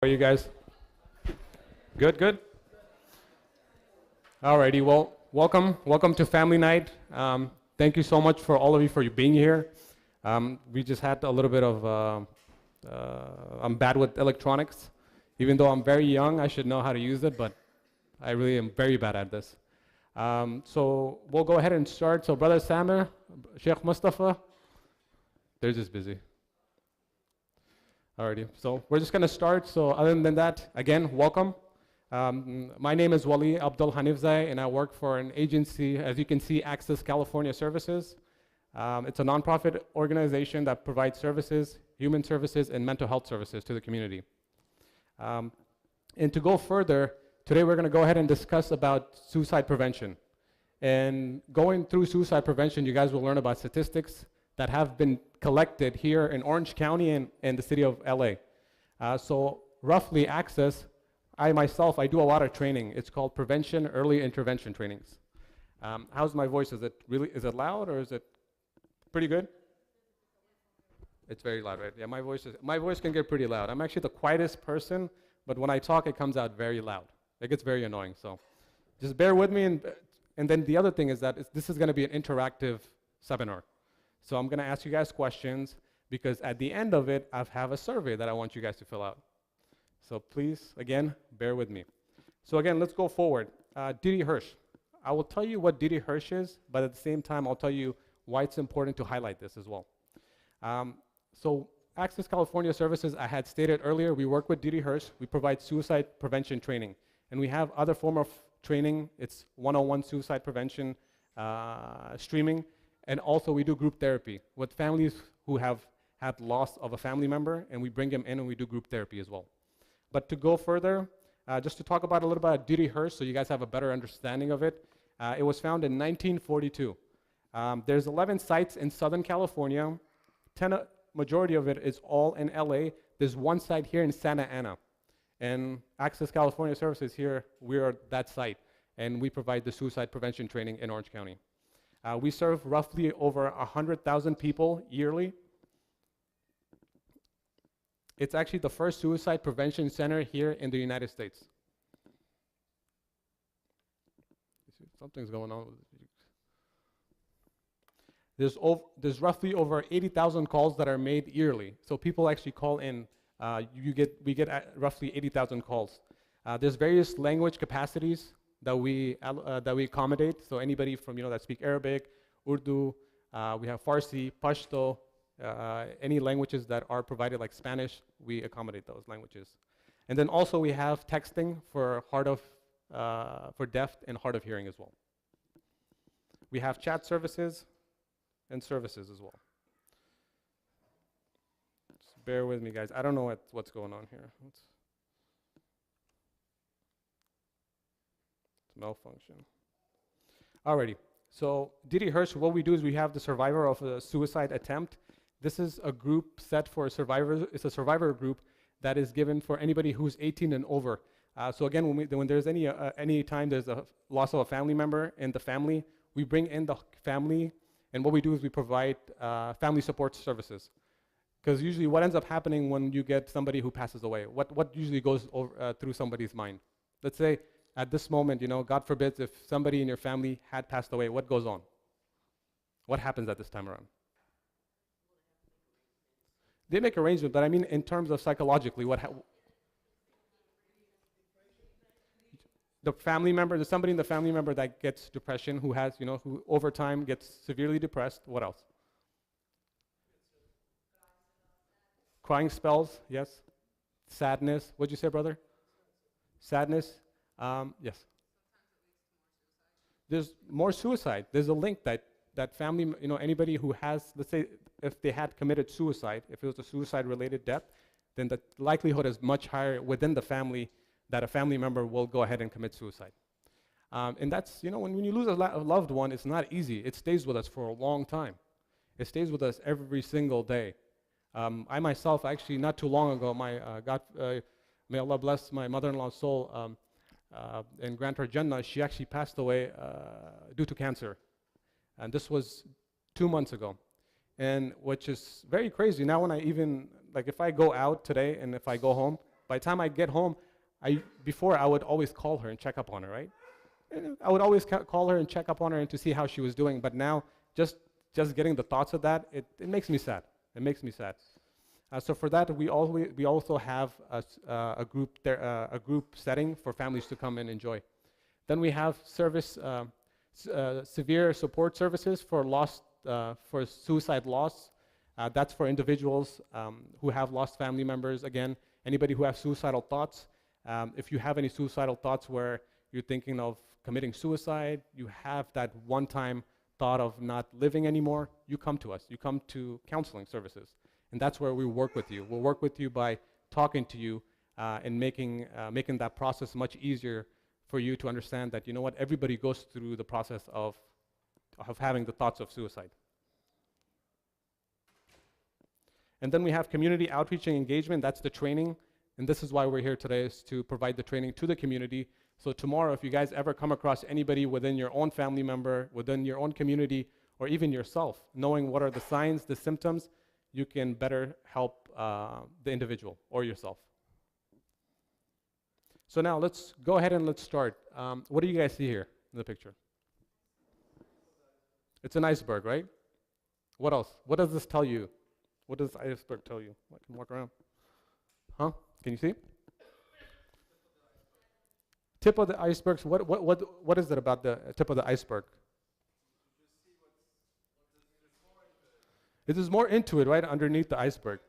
How are you guys? Good, good. Alrighty, well, welcome to Family Night. Thank you so much for all of you for being here. We just had a little bit of, I'm bad with electronics. Even though I'm very young, I should know how to use it, but I really am very bad at this. So we'll go ahead and start. So Brother Samer, Sheikh Mustafa, they're just busy. Alrighty, so we're just going to start. So other than that, again, welcome. My name is Wali Abdul Hanifzai, and I work for an agency, as you can see, Access California Services. It's a nonprofit organization that provides services, human services, and mental health services to the community. And to go further, today we're going to go ahead and discuss about suicide prevention. And going through suicide prevention, you guys will learn about statistics that have been collected here in Orange County and the city of LA. So roughly Access, I myself do a lot of training. It's called prevention early intervention trainings. How's my voice? Is it loud or is it pretty good? It's very loud, right? Yeah, my voice can get pretty loud. I'm actually the quietest person, but when I talk, it comes out very loud. It gets very annoying. So just bear with me. And then the other thing is that this is going to be an interactive seminar. So I'm going to ask you guys questions because at the end of it, I have a survey that I want you guys to fill out. So please, again, bear with me. So again, let's go forward. Didi Hirsch. I will tell you what Didi Hirsch is, but at the same time, I'll tell you why it's important to highlight this as well. So Access California Services, I had stated earlier, we work with Didi Hirsch. We provide suicide prevention training. And we have other form of training. It's one-on-one suicide prevention, streaming. And also we do group therapy with families who have had loss of a family member, and we bring them in and we do group therapy as well. But to go further, just to talk about a little bit about Didi Hirsch so you guys have a better understanding of it. It was founded in 1942. There's 11 sites in Southern California. Majority of it is all in LA. There's one site here in Santa Ana. And Access California Services here, we are that site. And we provide the suicide prevention training in Orange County. We serve roughly over 100,000 people yearly. It's actually the first suicide prevention center here in the United States. Something's going on. There's roughly over 80,000 calls that are made yearly. So people actually call in. We get roughly 80,000 calls. There's various language capacities that we accommodate. So anybody from that speak Arabic, Urdu, we have Farsi, Pashto, any languages that are provided like Spanish, we accommodate those languages. And then also we have texting for for deaf and hard of hearing as well. We have chat services and services as well. Just bear with me, guys. I don't know what's going on here. It's malfunction. Alrighty. So Didi Hirsch, what we do is we have the survivor of a suicide attempt. This is a group set for survivors. It's a survivor group that is given for anybody who's 18 and over. So again, when there's any time there's a loss of a family member in the family, we bring in the family, and what we do is we provide family support services. Because usually what ends up happening when you get somebody who passes away, what usually goes through somebody's mind? Let's say at this moment, God forbid, if somebody in your family had passed away, what goes on? What happens at this time around? They make arrangements, but I mean in terms of psychologically, the family member, there's somebody in the family member that gets depression, who has, who over time gets severely depressed. What else? Crying spells, yes. Sadness. What'd you say, brother? Sadness. Yes. There's more suicide. There's a link that family, anybody who has, let's say, if they had committed suicide, if it was a suicide-related death, then the likelihood is much higher within the family that a family member will go ahead and commit suicide. And that's, when you lose a loved one, it's not easy. It stays with us for a long time. It stays with us every single day. I myself, actually, not too long ago, may Allah bless my mother-in-law's soul and grant her Jannah, she actually passed away due to cancer. And this was 2 months ago. And which is very crazy. Now when I even, like if I go out today and if I go home, By the time I get home, before I would always call her and check up on her, right? And I would always call her and check up on her and to see how she was doing. But now, just getting the thoughts of that, it makes me sad. It makes me sad. So for that, we also have a group setting for families to come and enjoy. Then we have severe support services for suicide loss. That's for individuals who have lost family members. Again, anybody who has suicidal thoughts. If you have any suicidal thoughts where you're thinking of committing suicide, you have that one-time thought of not living anymore, you come to us. You come to counseling services. And that's where we work with you. We'll work with you by talking to you and making that process much easier for you to understand that, you know what, everybody goes through the process of having the thoughts of suicide. And then we have community outreach and engagement. That's the training. And this is why we're here today, is to provide the training to the community. So tomorrow, if you guys ever come across anybody within your own family member, within your own community, or even yourself, knowing what are the signs, the symptoms, you can better help the individual or yourself. So now let's go ahead and let's start. What do you guys see here in the picture? It's an iceberg, right? What else? What does this tell you? What does the iceberg tell you? I can walk around. Huh? Can you see? Tip of the iceberg. What is it about the tip of the iceberg? It is more into it, right, underneath the iceberg.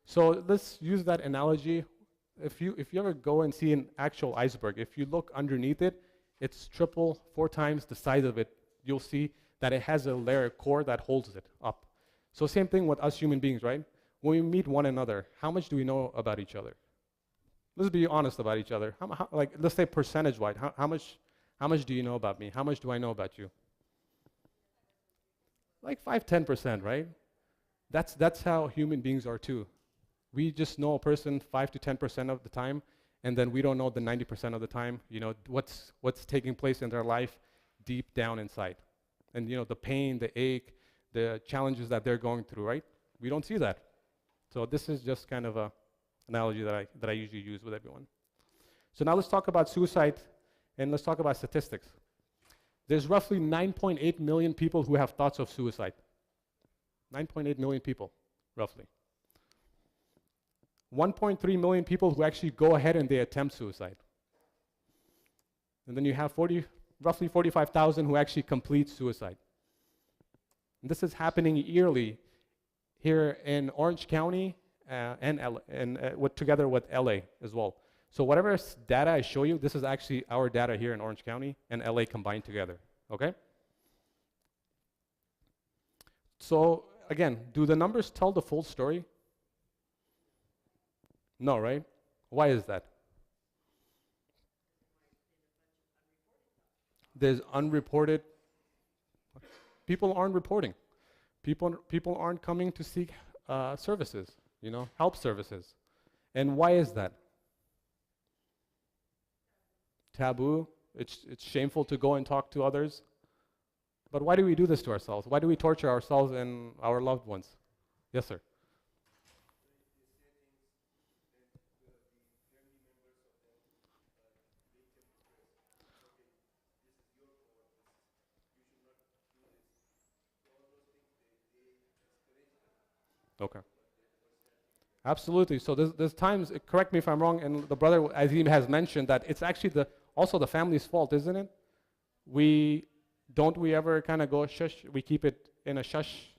So let's use that analogy. If you ever go and see an actual iceberg, if you look underneath it, it's 4 times the size of it. You'll see that it has a layer core that holds it up. So same thing with us human beings, right? When we meet one another, how much do we know about each other? Let's be honest about each other. Like, let's say percentage-wise, how much do you know about me? How much do I know about you? Like 5-10%, right? That's how human beings are too. We just know a person 5 to 10% of the time, and then we don't know the 90% of the time, you know, what's taking place in their life deep down inside. And you know, the pain, the ache, the challenges that they're going through, right? We don't see that. So this is just kind of a analogy that I usually use with everyone. So now let's talk about suicide, and let's talk about statistics. There's roughly 9.8 million people who have thoughts of suicide. 9.8 million people, roughly. 1.3 million people who actually go ahead and they attempt suicide. And then you have roughly 45,000 who actually complete suicide. And this is happening yearly here in Orange County together with LA as well. So whatever data I show you, this is actually our data here in Orange County and LA combined together, okay? So again, do the numbers tell the full story? No, right? Why is that? There's unreported. People aren't reporting. People aren't coming to seek services, you know, help services. And why is that? Taboo. It's shameful to go and talk to others. But why do we do this to ourselves? Why do we torture ourselves and our loved ones? Yes, sir. Okay. Absolutely. So there's times, correct me if I'm wrong, and the brother Azim has mentioned that it's actually also the family's fault, isn't it? Don't we ever kind of go shush, we keep it in a shush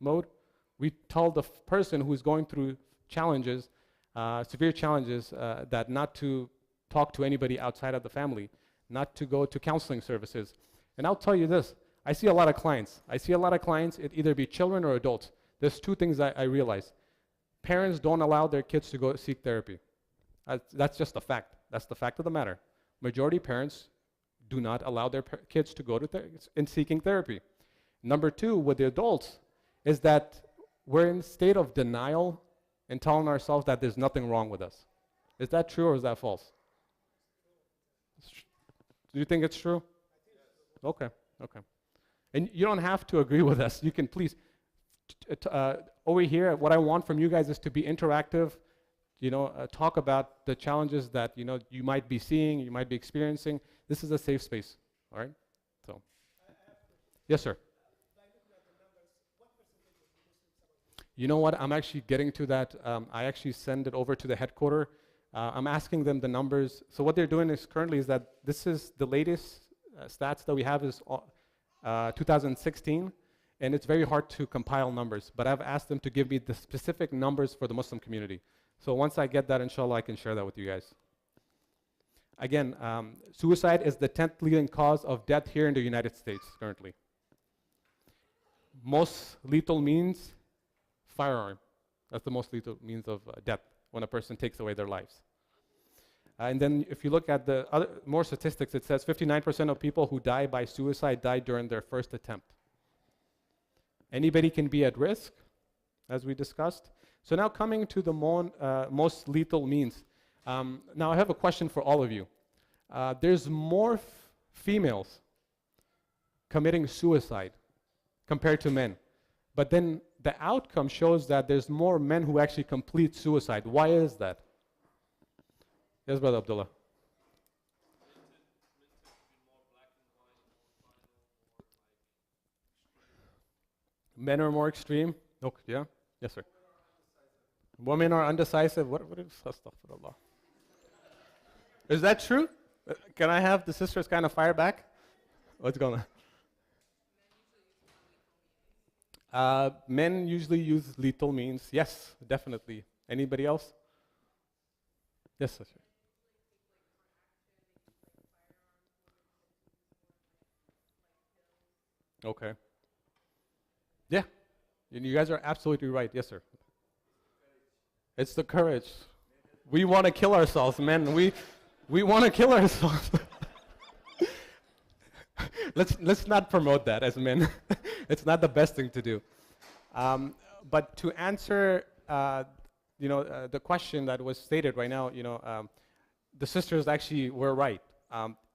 mode? We tell the person who's going through challenges, severe challenges, that not to talk to anybody outside of the family, not to go to counseling services. And I'll tell you this, I see a lot of clients. It either be children or adults. There's 2 things I realize. Parents don't allow their kids to go seek therapy. That's just a fact. That's the fact of the matter. Majority parents do not allow their kids to go to in seeking therapy. Number 2, with the adults, is that we're in a state of denial and telling ourselves that there's nothing wrong with us. Is that true or is that false? Do you think it's true? Okay. And you don't have to agree with us. You can please, over here, what I want from you guys is to be interactive, talk about the challenges that you might be seeing, you might be experiencing. This is a safe space. All right. So, yes, sir. You know what? I'm actually getting to that. I actually send it over to the headquarter. I'm asking them the numbers. So what they're doing is currently is that this is the latest stats that we have is 2016, and it's very hard to compile numbers. But I've asked them to give me the specific numbers for the Muslim community. So once I get that, inshallah, I can share that with you guys. Again, suicide is the 10th leading cause of death here in the United States currently. Most lethal means firearm. That's the most lethal means of death when a person takes away their lives. And then if you look at the other more statistics, it says 59% of people who die by suicide die during their first attempt. Anybody can be at risk, as we discussed. So now coming to the most lethal means. Now I have a question for all of you. There's more females committing suicide compared to men. But then the outcome shows that there's more men who actually complete suicide. Why is that? Yes, Brother Abdullah. Men are more extreme? Okay, yeah? Yes, sir. Women are undecisive. What is astaghfirullah? Is that true? Can I have the sisters kind of fire back? What's going on? Men usually use lethal means. Yes, definitely. Anybody else? Yes, sister. Okay. Yeah. And you guys are absolutely right. Yes, sir. It's the courage. We want to kill ourselves, men. We want to kill ourselves. Let's not promote that as men. It's not the best thing to do. But to answer, the question that was stated right now, the sisters actually were right.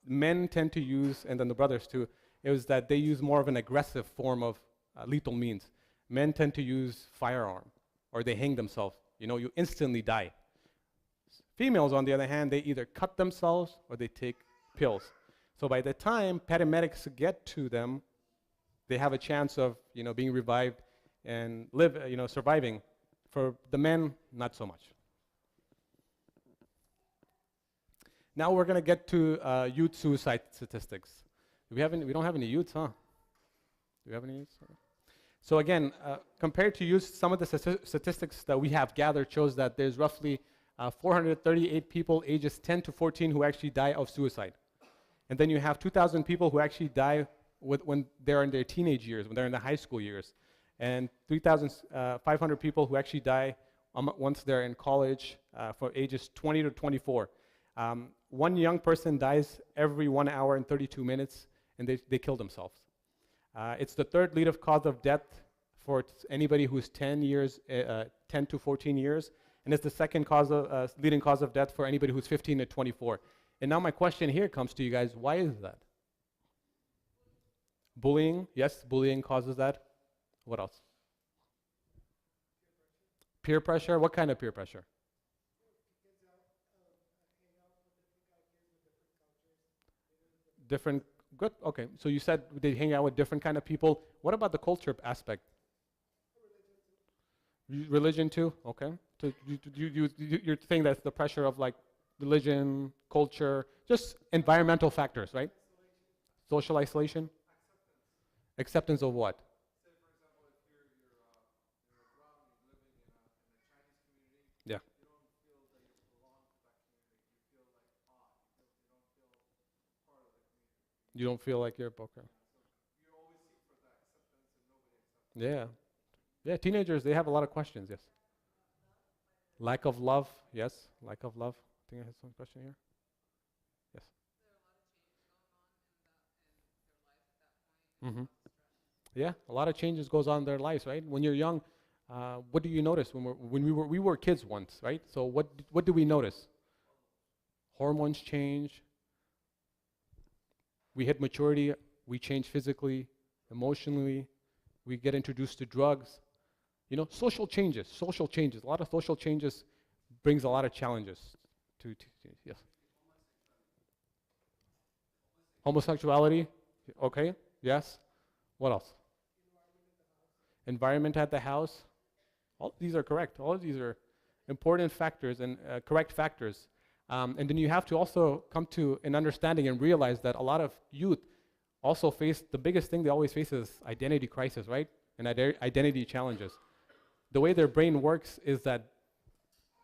Men tend to use, and then the brothers too, it was that they use more of an aggressive form of lethal means. Men tend to use firearm, or they hang themselves. You instantly die. Females, on the other hand, they either cut themselves or they take pills. So by the time paramedics get to them, they have a chance of, being revived and surviving. For the men, not so much. Now we're going to get to youth suicide statistics. We don't have any youths, huh? Do we have any youths? So again, compared to youth, some of the statistics that we have gathered shows that there's roughly 438 people ages 10 to 14 who actually die of suicide. And then you have 2,000 people who actually die when they're in their teenage years, when they're in the high school years. And 3,500 people who actually die once they're in college for ages 20 to 24. One young person dies every 1 hour and 32 minutes, and they kill themselves. It's the third leading cause of death for anybody who's 10 to 14 years, and it's the second leading cause of death for anybody who's 15 to 24. And now my question here comes to you guys, why is that? Bullying, yes, bullying causes that. What else? Peer pressure, what kind of peer pressure? Different, good, okay. So you said they hang out with different kind of people. What about the culture aspect? Religion too, okay. So you're saying that's the pressure of like religion, culture, just environmental factors, right? Social isolation? Acceptance of what? Yeah. You don't feel like you're okay. Yeah. Yeah, teenagers, they have a lot of questions, yes. Lack of love, yes. Lack of love. I think I have some question here. Yes. Mm-hmm. Yeah, a lot of changes goes on in their lives, right? When you're young, what do you notice when we were kids once, right? So what do we notice? Hormones change. We hit maturity. We change physically, emotionally. We get introduced to drugs. Social changes. A lot of social changes brings a lot of challenges yes. Homosexuality, okay, yes. What else? Environment at the house. All of these are correct. All of these are important factors and correct factors. And then you have to also come to an understanding and realize that a lot of youth also face the biggest thing they always face is identity crisis, right? And identity challenges. The way their brain works is that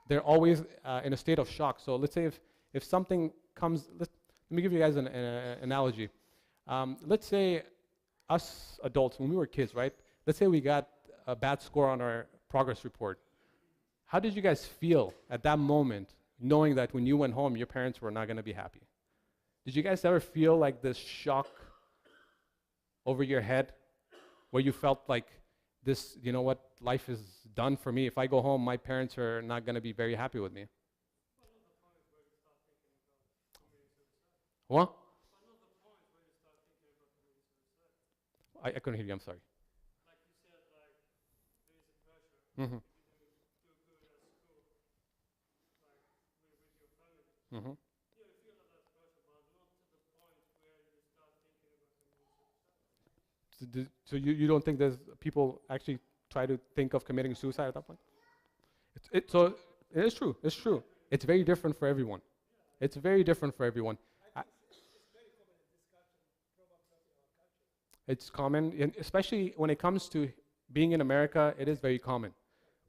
they're always in a state of shock. So let's say if something comes, let me give you guys an analogy. Let's say us adults, when we were kids, right? Let's say we got a bad score on our progress report. How did you guys feel at that moment, knowing that when you went home, your parents were not going to be happy? Did you guys ever feel like this shock over your head, where you felt like this, you know what, life is done for me. If I go home, my parents are not going to be very happy with me. What? I couldn't hear you, I'm sorry. Mm-hmm. Mm-hmm. So you don't think there's people actually try to think of committing suicide at that point? So it is true. It's true. It's very different for everyone. It's very different for everyone. It's common, and especially when it comes to being in America, it is very common.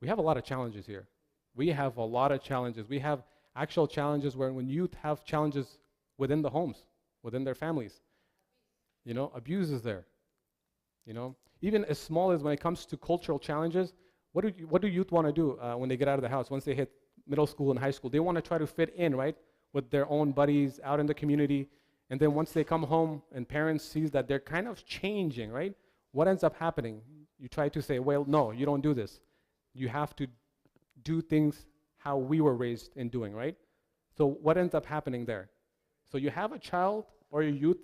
We have a lot of challenges here. We have a lot of challenges. We have actual challenges where when youth have challenges within the homes, within their families, abuse is there. Even as small as when it comes to cultural challenges, what do youth want to do when they get out of the house? Once they hit middle school and high school, they want to try to fit in, right, with their own buddies out in the community. And then once they come home and parents sees that they're kind of changing, right, what ends up happening? You try to say, well, no, you don't do this. You have to do things how we were raised in doing, right? So what ends up happening there? So you have a child or a youth,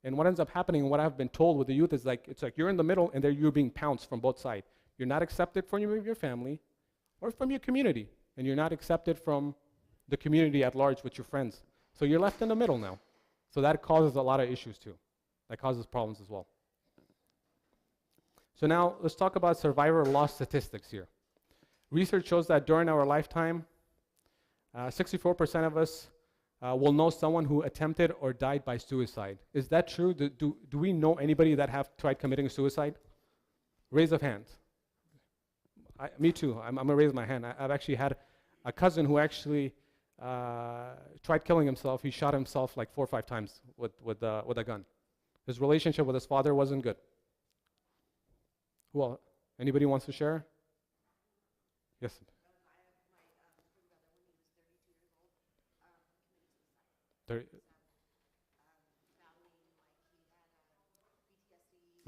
and what ends up happening, and what I've been told with the youth is it's like you're in the middle and you're being pounced from both sides. You're not accepted from your family or from your community, and you're not accepted from the community at large with your friends. So you're left in the middle now. So that causes a lot of issues too. That causes problems as well. So now let's talk about survivor loss statistics here. Research shows that during our lifetime, 64% of us will know someone who attempted or died by suicide. Is that true? Do we know anybody that have tried committing suicide? Raise of hands. Me too. I'm going to raise my hand. I've actually had a cousin who actually tried killing himself. He shot himself like 4 or 5 times with a gun. His relationship with his father wasn't good. Well, anybody wants to share? Yes.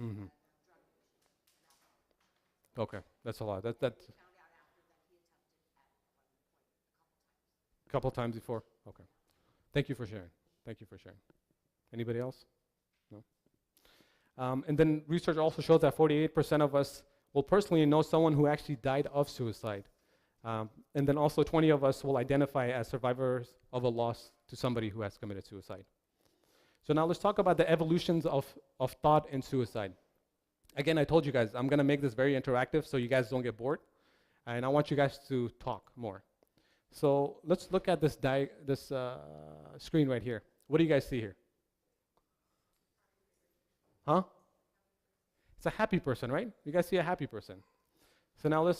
Mm-hmm. Okay, that's a lot. That's a couple times before. Okay. Thank you for sharing. Thank you for sharing. Anybody else? No? And then research also shows that 48% of us will personally know someone who actually died of suicide. And then also 20 of us will identify as survivors of a loss to somebody who has committed suicide. So now let's talk about the evolutions of thought and suicide. Again, I told you guys, I'm going to make this very interactive so you guys don't get bored. And I want you guys to talk more. So let's look at this screen right here. What do you guys see here? Huh? It's a happy person, right? You guys see a happy person. So now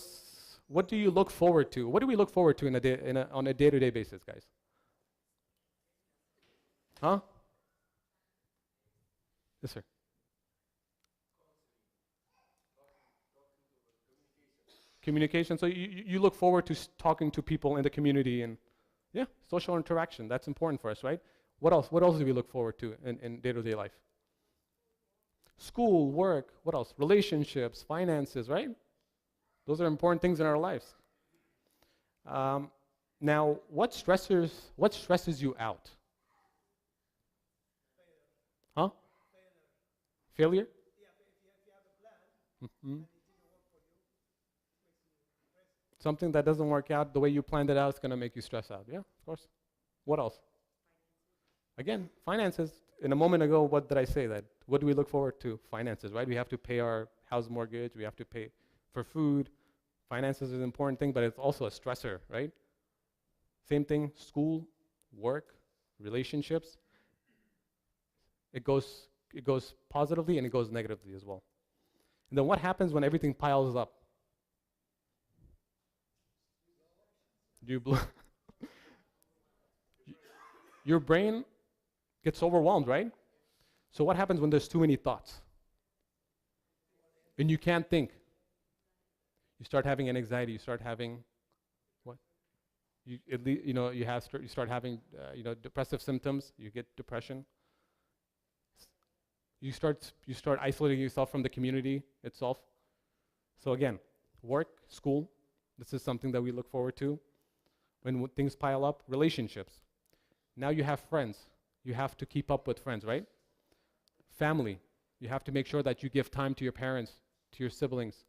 what do you look forward to? What do we look forward to on a day-to-day basis, guys? Huh? Yes, sir. Communication. So you look forward to talking to people in the community and, yeah, social interaction. That's important for us, right? What else? What else do we look forward to in day-to-day life? School, work, what else? Relationships, finances, right? Those are important things in our lives. Now, what stresses you out? Huh? Failure? Mm-hmm. Something that doesn't work out the way you planned it out is going to make you stress out. Yeah, of course. What else? Again, finances. In a moment ago, what did I say? That what do we look forward to? Finances, right? We have to pay our house mortgage. We have to pay for food. Finances is an important thing, but it's also a stressor, right? Same thing, school, work, relationships. It goes positively and it goes negatively as well. And then what happens when everything piles up? Your brain gets overwhelmed, right? So what happens when there's too many thoughts? And you can't think. You start having an anxiety. You start having what? You start having depressive symptoms. You get depression. You start isolating yourself from the community itself. So again, work, school. This is something that we look forward to. When things pile up, relationships. Now you have friends. You have to keep up with friends, right? Family. You have to make sure that you give time to your parents, to your siblings,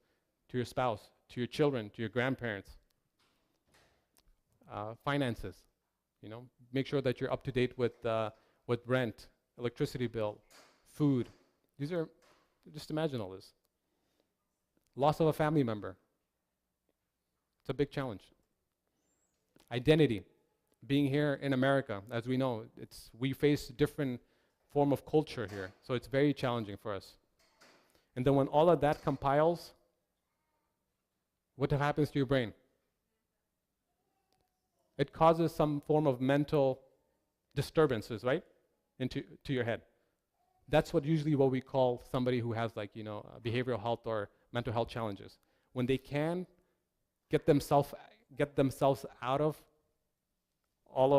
to your spouse, to your children, to your grandparents. Finances. Make sure that you're up to date with rent, electricity bill, food. Just imagine all this. Loss of a family member. It's a big challenge. Identity. Being here in America, as we know, we face different form of culture here, so it's very challenging for us. And then when all of that compiles, what happens to your brain? It causes some form of mental disturbances, right, to your head. That's what we call somebody who has behavioral health or mental health challenges. When they can get themselves out of all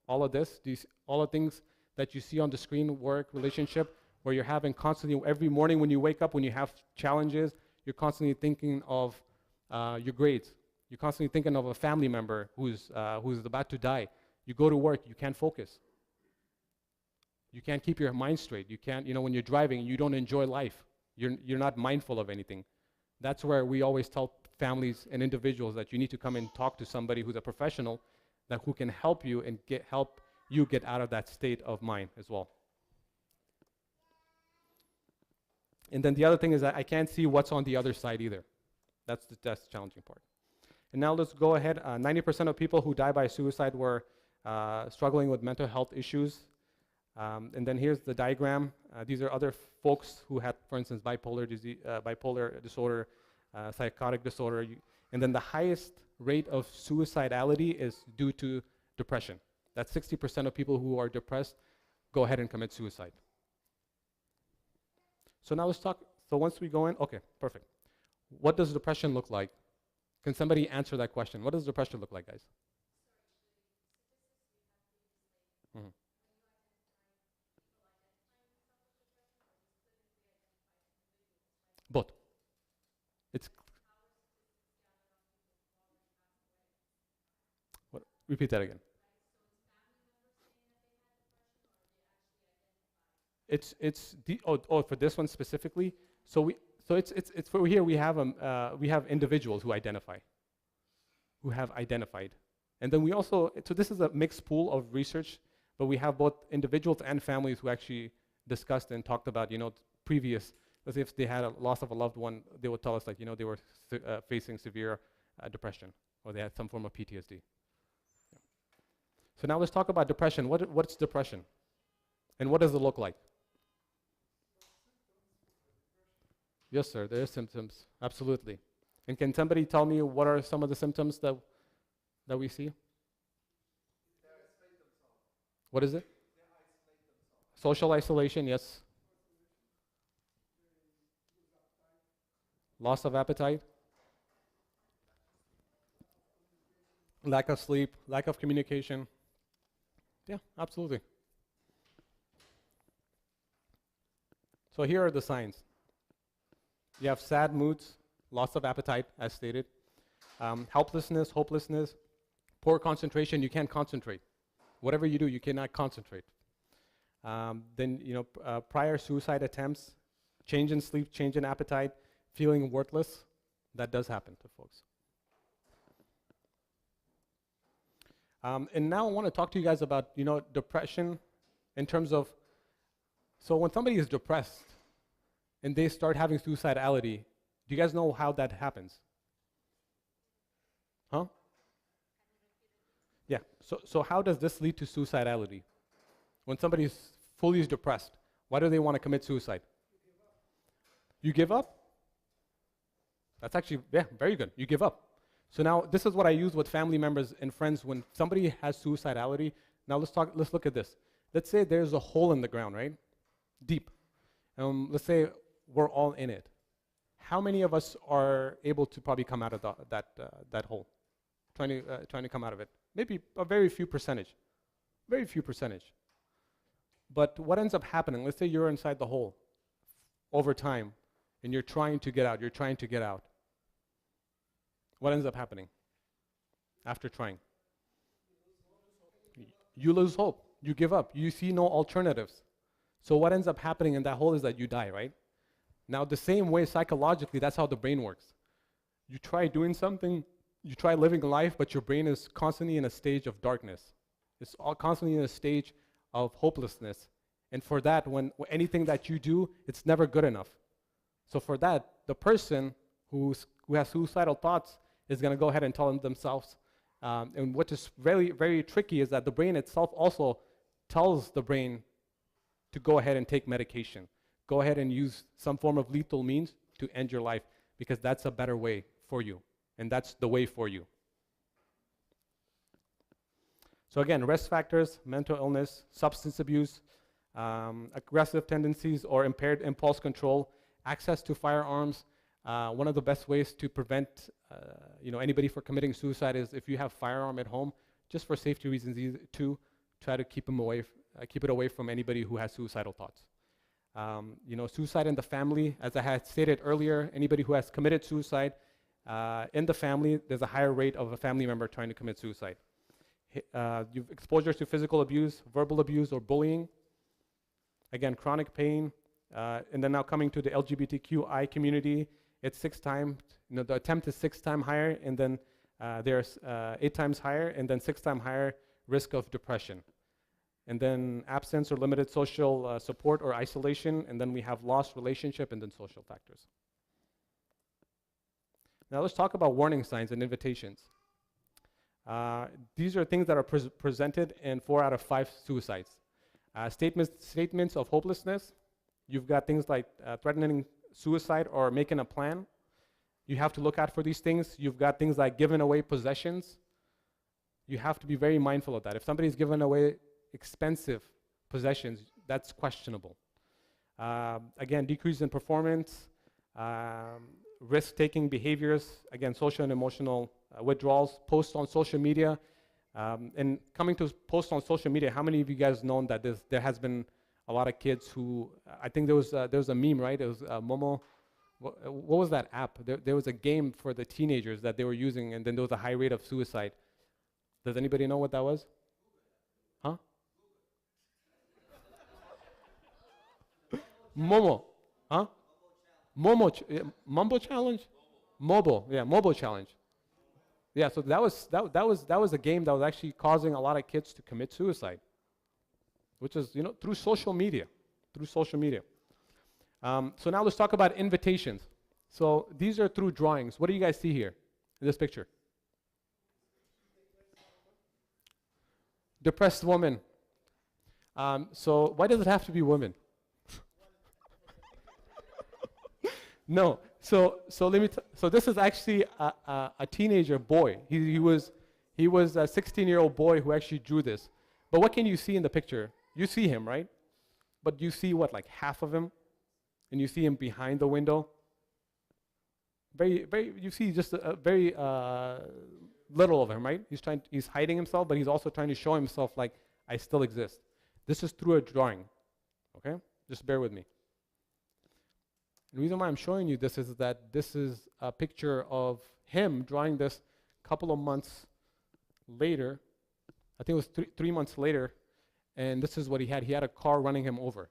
of this, all the things that you see on the screen, work, relationship, where you're having constantly, every morning when you wake up, when you have challenges, you're constantly thinking of your grades. You're constantly thinking of a family member who's about to die. You go to work, you can't focus. You can't keep your mind straight. You can't, when you're driving, you don't enjoy life. You're not mindful of anything. That's where we always tell families and individuals that you need to come and talk to somebody who's a professional who can help you and help you get out of that state of mind as well. And then the other thing is that I can't see what's on the other side either. That's the challenging part. And now let's go ahead. 90% of people who die by suicide were struggling with mental health issues. And then here's the diagram. These are other folks who had, for instance, bipolar disorder, psychotic disorder. And then the highest rate of suicidality is due to depression. That's 60% of people who are depressed go ahead and commit suicide. So now let's talk. So once we go in, okay, perfect. What does depression look like? Can somebody answer that question? What does depression look like, guys? Mm-hmm. Both. It's what? Repeat that again. For this one specifically. It's for here we have individuals who have identified, and then we also, so this is a mixed pool of research, but we have both individuals and families who actually discussed and talked about previous, as if they had a loss of a loved one, they would tell us they were facing severe depression or they had some form of PTSD. Yeah. So now let's talk about depression. What's depression, and what does it look like? Yes, sir, there are symptoms, absolutely. And can somebody tell me what are some of the symptoms that we see? What is it? Social isolation, yes. Loss of appetite. Lack of sleep, lack of communication. Yeah, absolutely. So here are the signs. You have sad moods, loss of appetite, as stated, helplessness, hopelessness, poor concentration. You can't concentrate. Whatever you do, you cannot concentrate. Then, prior suicide attempts, change in sleep, change in appetite, feeling worthless. That does happen to folks. And now I want to talk to you guys about, depression in terms of, so when somebody is depressed and they start having suicidality, do you guys know how that happens? Huh? Yeah. So how does this lead to suicidality? When somebody is fully depressed, why do they want to commit suicide? You give up? That's actually, yeah, very good. You give up. So now this is what I use with family members and friends when somebody has suicidality. Now let's look at this. Let's say there's a hole in the ground, right? Deep. Let's say we're all in it. How many of us are able to probably come out of that hole? Trying to come out of it. Maybe a very few percentage. Very few percentage. But what ends up happening, let's say you're inside the hole over time and you're trying to get out, What ends up happening after trying? You lose hope. You give up. You see no alternatives. So what ends up happening in that hole is that you die, right? Now the same way psychologically, that's how the brain works. You try doing something, you try living life, but your brain is constantly in a stage of darkness. It's constantly in a stage of hopelessness. And for that, when anything that you do, it's never good enough. So for that, the person who has suicidal thoughts is going to go ahead and tell themselves, and what is very, very tricky is that the brain itself also tells the brain to go ahead and take medication. Go ahead and use some form of lethal means to end your life, because that's a better way for you, and that's the way for you. So again, risk factors: mental illness, substance abuse, aggressive tendencies or impaired impulse control, access to firearms. One of the best ways to prevent anybody from committing suicide is if you have firearm at home, just for safety reasons to try to keep it away from anybody who has suicidal thoughts. Suicide in the family, as I had stated earlier, anybody who has committed suicide in the family, there's a higher rate of a family member trying to commit suicide. You've exposure to physical abuse, verbal abuse, or bullying. Again, chronic pain. And then now coming to the LGBTQI community, it's 6 times, the attempt is 6 times higher, and then there's 8 times higher, and then 6 times higher risk of depression. And then absence or limited social support or isolation, and then we have lost relationship, and then social factors. Now let's talk about warning signs and invitations. These are things that are presented in 4 out of 5 suicides. Statements of hopelessness. You've got things like threatening suicide or making a plan. You have to look out for these things. You've got things like giving away possessions. You have to be very mindful of that. If somebody's giving away expensive possessions, that's questionable. Again, decrease in performance, risk-taking behaviors, again, social and emotional withdrawals, posts on social media. And coming to posts on social media, how many of you guys know that there has been a lot of kids who, I think there was a meme, right? It was Momo. What was that app? There was a game for the teenagers that they were using, and then there was a high rate of suicide. Does anybody know what that was? Huh? Momo. Huh? Mumbo Challenge? Mobile. Yeah, Mobile Challenge. Yeah, so that was a game that was actually causing a lot of kids to commit suicide, which is, through social media. So now let's talk about invitations. So these are through drawings. What do you guys see here in this picture? Depressed woman. So why does it have to be women? No. So let me. So this is actually a teenager boy. He was a 16-year-old boy who actually drew this. But what can you see in the picture? You see him, right? But you see what, like half of him, and you see him behind the window. You see just a very little of him, right? He's hiding himself, but he's also trying to show himself like, I still exist. This is through a drawing, okay? Just bear with me. The reason why I'm showing you this is that this is a picture of him drawing this a couple of months later. I think it was 3 months later, and this is what he had. He had a car running him over.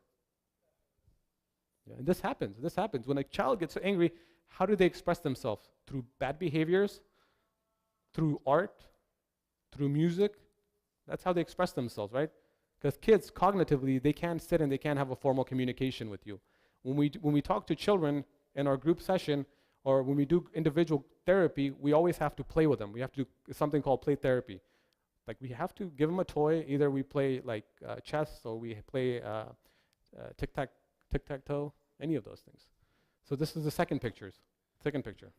Yeah, and this happens. When a child gets angry, how do they express themselves? Through bad behaviors, through art, through music, That's how they express themselves, right? Because kids, cognitively, they can't sit and they can't have a formal communication with you. When we talk to children in our group session, or when we do individual therapy, we always have to play with them. We have to do something called play therapy. Like we have to give them a toy. Either we play like chess, or we play tic-tac-toe, any of those things. So this is the second picture. Second picture.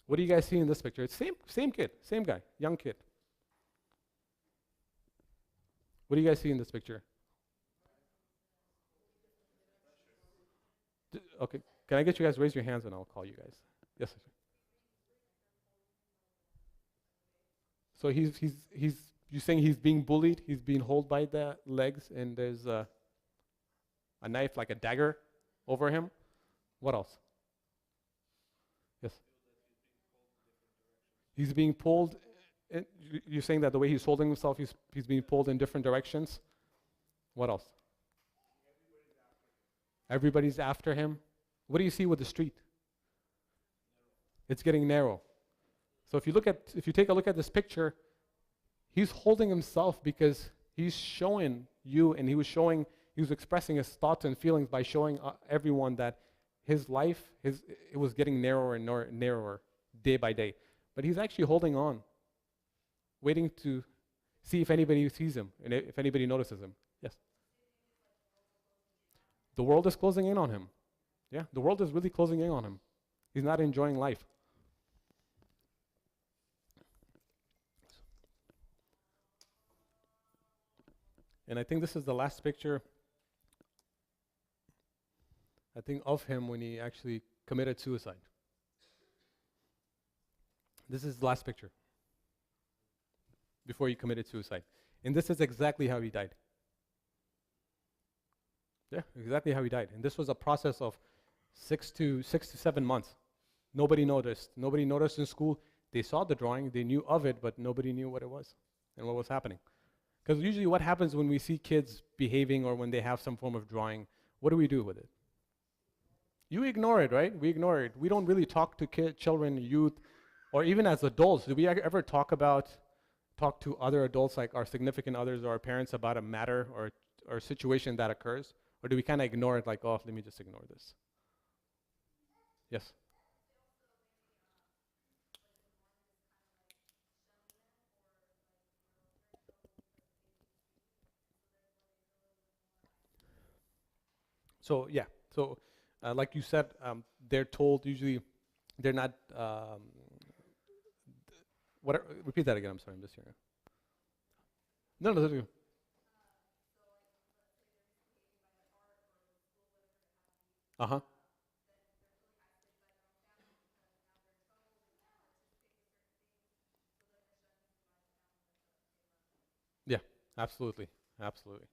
What do you guys see in this picture? It's same kid, same guy, young kid. What do you guys see in this picture? Okay, can I get you guys to raise your hands and I'll call you guys? Yes, sir. So you're saying he's being bullied? He's being held by the legs, and there's a knife, like a dagger, over him. What else? Yes. He's being pulled. You're saying that the way he's holding himself, he's being pulled in different directions. What else? Everybody's after him. What do you see with the street? It's getting narrow. So if you take a look at this picture, he's holding himself because he's showing you, and he was expressing his thoughts and feelings by showing everyone that his life, it was getting narrower and narrower day by day. But he's actually holding on, waiting to see if anybody sees him and if anybody notices him. Yes. The world is closing in on him. Yeah, the world is really closing in on him. He's not enjoying life. And I think this is the last picture, I think, of him when he actually committed suicide. This is the last picture before he committed suicide. And this is exactly how he died. Yeah, exactly how he died. And this was a process of 6 to 7 months. Nobody noticed. Nobody noticed in school. They saw the drawing, they knew of it, but nobody knew what it was and what was happening. Because usually what happens when we see kids behaving or when they have some form of drawing, what do we do with it? You ignore it, right? We ignore it. We don't really talk to children, youth, or even as adults. Do we ever talk to other adults, like our significant others or our parents, about a matter or a situation that occurs? Or do we kind of ignore it, like, oh, let me just ignore this? Yes? So, yeah. So, like you said, they're told usually they're not, repeat that again, I'm sorry, I'm just hearing. No, that's okay. Uh-huh. Yeah, absolutely. Absolutely.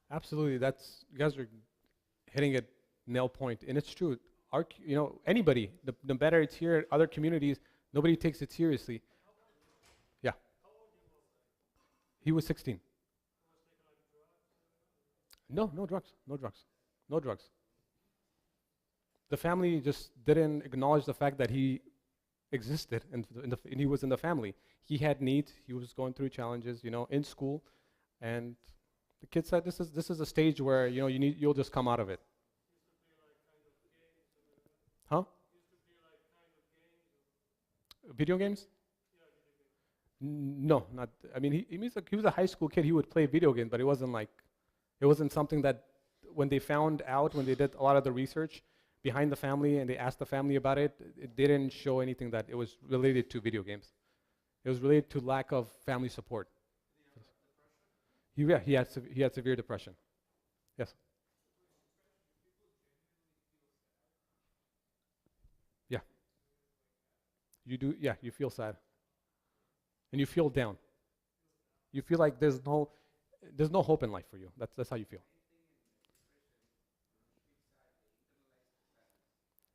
Absolutely. You guys are hitting it nail point, and it's true. Anybody, the better it's here, other communities, nobody takes it seriously. Yeah, he was 16. No, no drugs, no drugs, no drugs. The family just didn't acknowledge the fact that he existed and he was in the family. He had needs. He was going through challenges, in school, and the kid said, "This is a stage where you'll just come out of it." Huh? Video games? No, not. I mean, he was a high school kid. He would play video games, but it wasn't something that when they found out, when they did a lot of the research behind the family and they asked the family about it, it didn't show anything that it was related to video games. It was related to lack of family support. He had severe depression. Yes. Yeah. You do. Yeah. You feel sad, and you feel down. You feel like there's no hope in life for you. That's how you feel.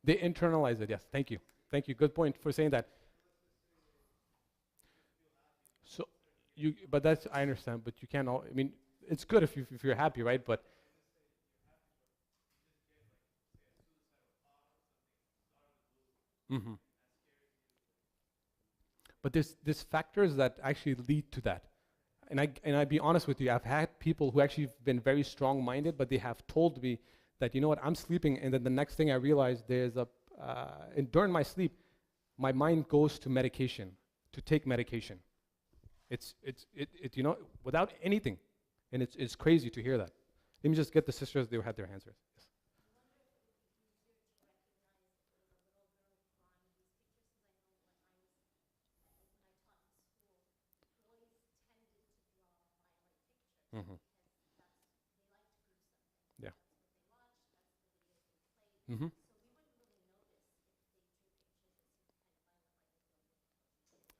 They internalize it. Yes. Thank you. Thank you. Good point for saying that. So but I understand. But you can't. I mean, it's good if you're happy, right? Mhm. But there's factors that actually lead to that. And I be honest with you, I've had people who actually have been very strong-minded, but they have told me that, you know what, I'm sleeping, and then the next thing I realize there's and during my sleep, my mind goes to medication, to take medication. You know, without anything, and it's crazy to hear that. Let me just get the sisters; they had their hands raised. Yes. Hmm. Yeah. Hmm.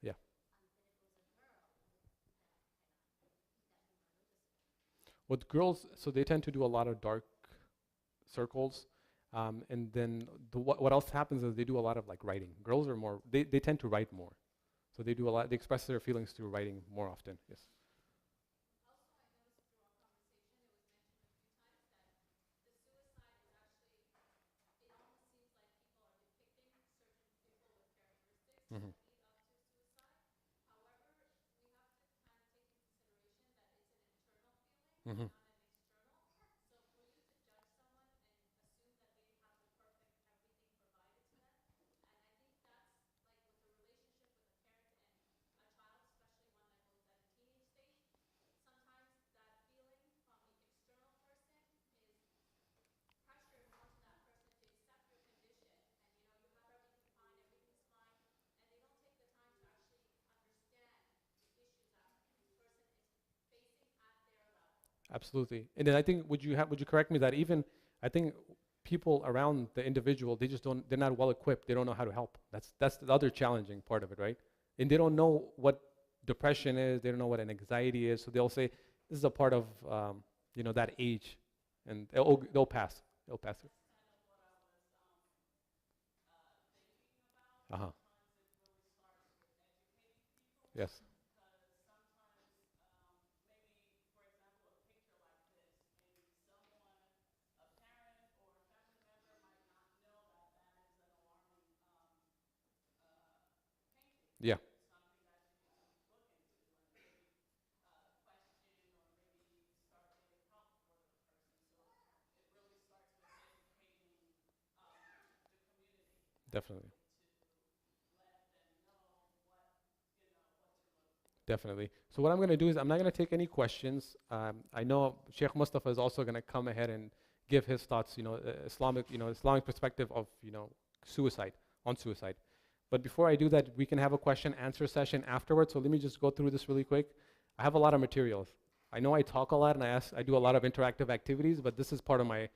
Yeah. With girls, so they tend to do a lot of dark circles, and then what else happens is they do a lot of like writing. Girls are more, they tend to write more, so they do a lot. They express their feelings through writing more often. Yes. Hmm. Hmm. Absolutely. And then I think would you correct me that even I think people around the individual, they just don't, they're not well equipped. They don't know how to help. That's the other challenging part of it, right? And they don't know what depression is. They don't know what an anxiety is. So they'll say this is a part of that age, and they'll pass. They'll pass it. Uh huh. Yes. Yeah. Definitely. Definitely. So what I'm going to do is I'm not going to take any questions. I know Sheikh Mustafa is also going to come ahead and give his thoughts, Islamic perspective of, suicide, on suicide. But before I do that, we can have a question answer session afterwards. So let me just go through this really quick. I have a lot of materials. I know I talk a lot and I do a lot of interactive activities, but this is part of my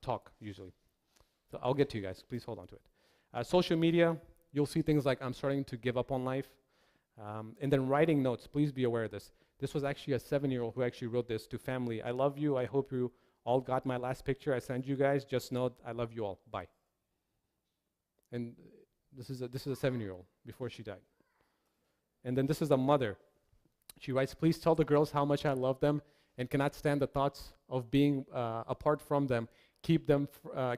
talk usually. So I'll get to you guys. Please hold on to it. Social media, you'll see things like I'm starting to give up on life. And then writing notes, please be aware of this. This was actually a 7-year-old who actually wrote this to family. I love you. I hope you all got my last picture I sent you guys. Just know I love you all. Bye. And this is a 7-year-old before she died. And then this is a mother. She writes, please tell the girls how much I love them and cannot stand the thoughts of being apart from them. Keep them,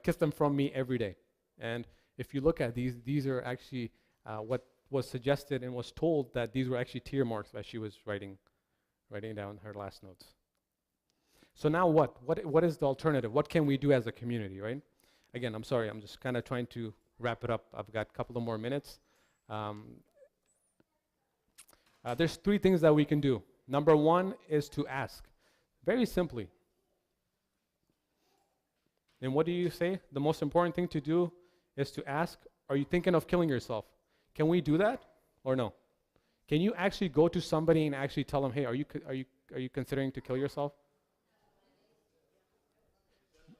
kiss them from me every day. And if you look at these are actually what was suggested and was told that these were actually tear marks as she was writing down her last notes. So now what? What is the alternative? What can we do as a community, right? Again, I'm sorry, I'm just kind of trying to wrap it up. I've got a couple of more minutes. Um, there's 3 things that we can do. Number 1 is to ask, very simply. And what do you say? The most important thing to do is to ask, are you thinking of killing yourself? Can we do that or no? Can you actually go to somebody and actually tell them, hey, are you considering to kill yourself?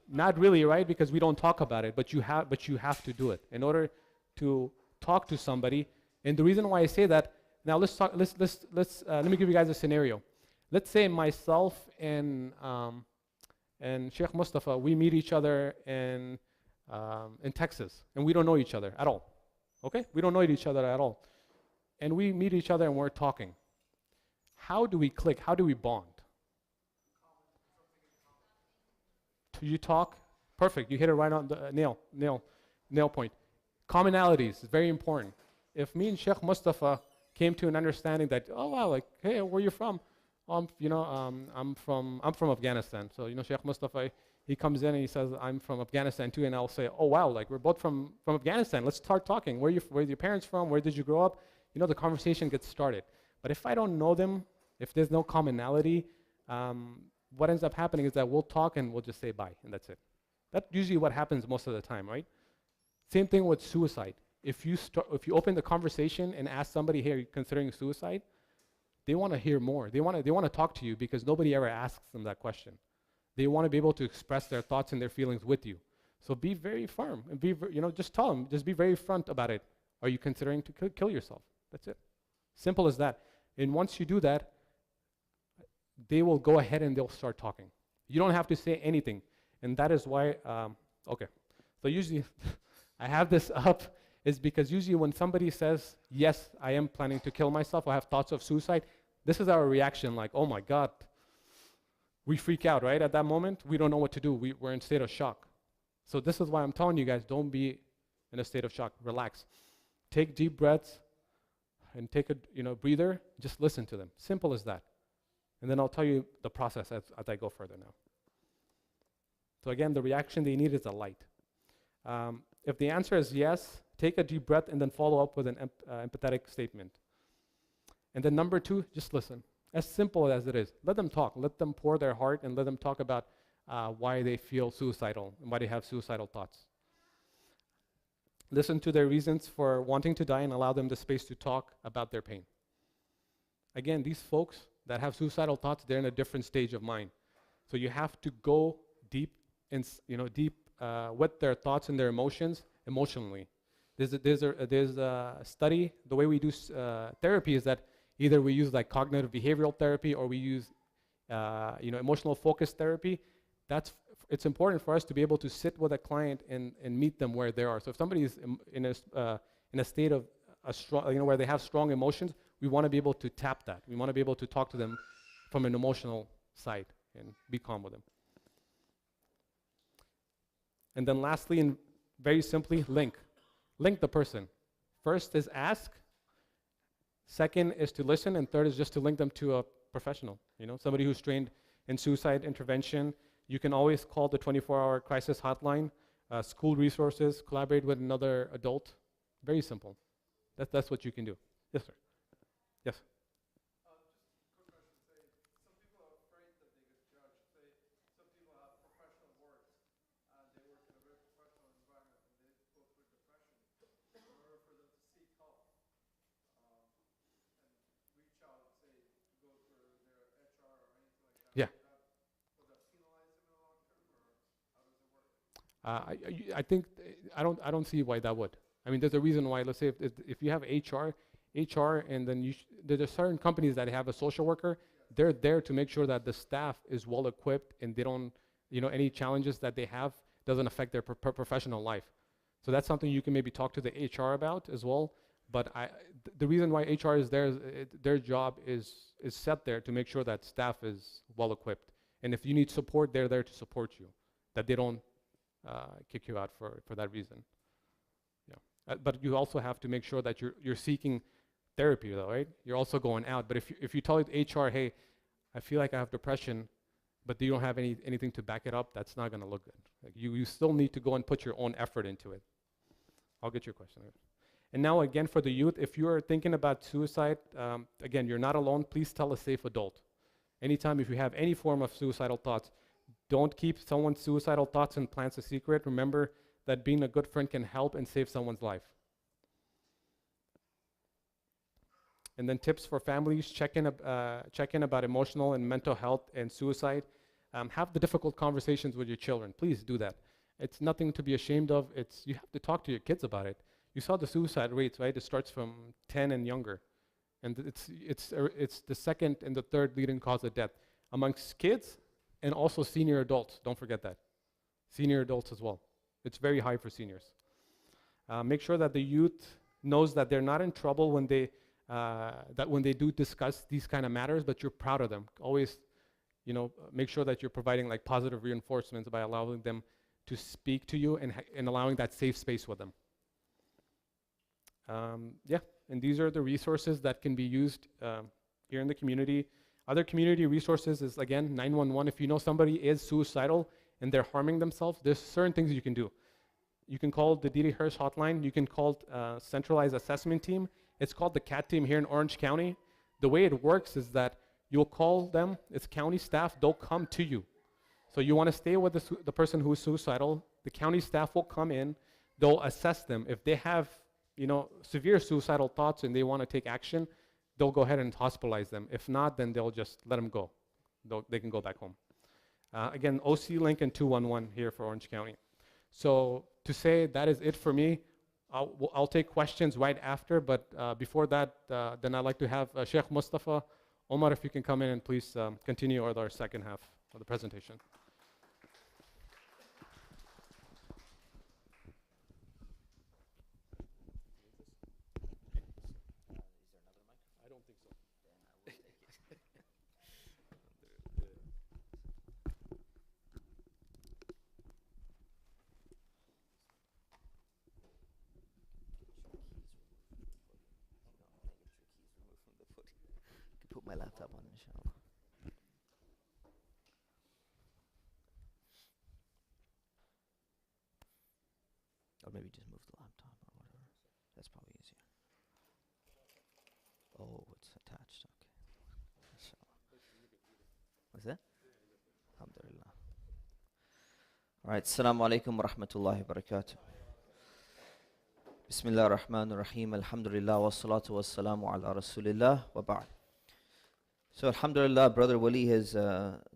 Not really, right? Because we don't talk about it, but you have to do it in order to talk to somebody. And the reason why I say that, now let's talk. Let me give you guys a scenario. Let's say myself and Sheikh Mustafa, we meet each other in Texas, and we don't know each other at all. Okay, we don't know each other at all, and we meet each other and we're talking. How do we click? How do we bond? you talk, perfect. You hit it right on the nail point. Commonalities is very important. If me and Sheikh Mustafa came to an understanding that, oh wow, like, hey, where are you from? I'm from Afghanistan. So Sheikh Mustafa, he comes in and he says, I'm from Afghanistan too, and I'll say, oh wow, like we're both from Afghanistan. Let's start talking. Where's your parents from? Where did you grow up? The conversation gets started. But if I don't know them, if there's no commonality, what ends up happening is that we'll talk and we'll just say bye, and that's it. That's usually what happens most of the time, right? Same thing with suicide. If you open the conversation and ask somebody, hey, are you considering suicide? They want to hear more. They want to talk to you because nobody ever asks them that question. They want to be able to express their thoughts and their feelings with you. So be very firm and just tell them, just be very front about it. Are you considering to kill yourself? That's it. Simple as that. And once you do that, they will go ahead and they'll start talking. You don't have to say anything. And that is why, okay. So usually, I have this up is because usually when somebody says, yes, I am planning to kill myself, I have thoughts of suicide, this is our reaction, like, oh my God. We freak out, right? At that moment, we don't know what to do. We're in a state of shock. So this is why I'm telling you guys, don't be in a state of shock. Relax. Take deep breaths and take a breather. Just listen to them. Simple as that. And then I'll tell you the process as I go further now. So again, the reaction they need is a light. If the answer is yes, take a deep breath and then follow up with an empathetic statement. And then number 2, just listen. As simple as it is. Let them talk. Let them pour their heart and let them talk about why they feel suicidal and why they have suicidal thoughts. Listen to their reasons for wanting to die and allow them the space to talk about their pain. Again, these folks that have suicidal thoughts, they're in a different stage of mind. So you have to go deep with their thoughts and their emotions emotionally. There's a study. The way we do therapy is that either we use like cognitive behavioral therapy or we use emotional focus therapy. It's important for us to be able to sit with a client and meet them where they are. So if somebody is in a state of where they have strong emotions, we want to be able to tap that. We want to be able to talk to them from an emotional side and be calm with them. And then lastly, and very simply, link the person. First is ask. Second is to listen, and third is just to link them to a professional. Somebody who's trained in suicide intervention. You can always call the 24-hour crisis hotline, school resources, collaborate with another adult. Very simple. That's what you can do. Yes, sir. Yes. Just a quick question. Some people are afraid that they get judged. Some people have professional work, and they work in a very professional environment, and they go through depression. In order for them to seek help and reach out, say, to go through their HR or anything like that. Yeah. Would that penalize them in the long term, or how does it work? I think I don't see why that would. I mean, there's a reason why. Let's say if you have HR, and then there's certain companies that have a social worker. They're there to make sure that the staff is well equipped and they don't, any challenges that they have doesn't affect their professional life. So that's something you can maybe talk to the HR about as well. But the reason why HR is there, their job is set there to make sure that staff is well equipped. And if you need support, they're there to support you. That they don't kick you out for that reason. Yeah. But you also have to make sure that you're seeking therapy, though, right? You're also going out. But if you tell HR, hey, I feel like I have depression, but you don't have anything to back it up, that's not going to look good. Like you still need to go and put your own effort into it. I'll get your question. And now again, for the youth, if you are thinking about suicide, again, you're not alone. Please tell a safe adult. Anytime if you have any form of suicidal thoughts, don't keep someone's suicidal thoughts and plans a secret. Remember that being a good friend can help and save someone's life. And then tips for families, check in about emotional and mental health and suicide. Have the difficult conversations with your children. Please do that. It's nothing to be ashamed of. You have to talk to your kids about it. You saw the suicide rates, right? It starts from 10 and younger. And it's the second and the third leading cause of death amongst kids and also senior adults. Don't forget that. Senior adults as well. It's very high for seniors. Make sure that the youth knows that they're not in trouble when they do discuss these kind of matters, but you're proud of them. Always make sure that you're providing like positive reinforcements by allowing them to speak to you and allowing that safe space with them. Yeah, and these are the resources that can be used here in the community. Other community resources is, again, 911. If you know somebody is suicidal and they're harming themselves, there's certain things you can do. You can call the Didi Hirsch hotline. You can call centralized assessment team. It's called the CAT team here in Orange County. The way it works is that you'll call them. It's county staff. They'll come to you. So you want to stay with the person who's suicidal. The county staff will come in. They'll assess them. If they have, severe suicidal thoughts and they want to take action, they'll go ahead and hospitalize them. If not, then they'll just let them go. They can go back home. Again, OC link and 211 here for Orange County. So to say that is it for me, I'll take questions right after, but before that, then I'd like to have Sheikh Mustafa. Omar, if you can come in and please continue with our second half of the presentation. I don't think so. Put my laptop on, inshallah. Or maybe just move the laptop or whatever. That's probably easier. Oh, it's attached. Okay. Inshallah. What's that? Alhamdulillah. All right. Assalamu alaikum wa rahmatullahi wa barakatuh. Bismillah ar-Rahman ar-Rahim. Alhamdulillah wa salatu wa salamu ala rasulillah wa ba'd. So alhamdulillah, Brother Wali has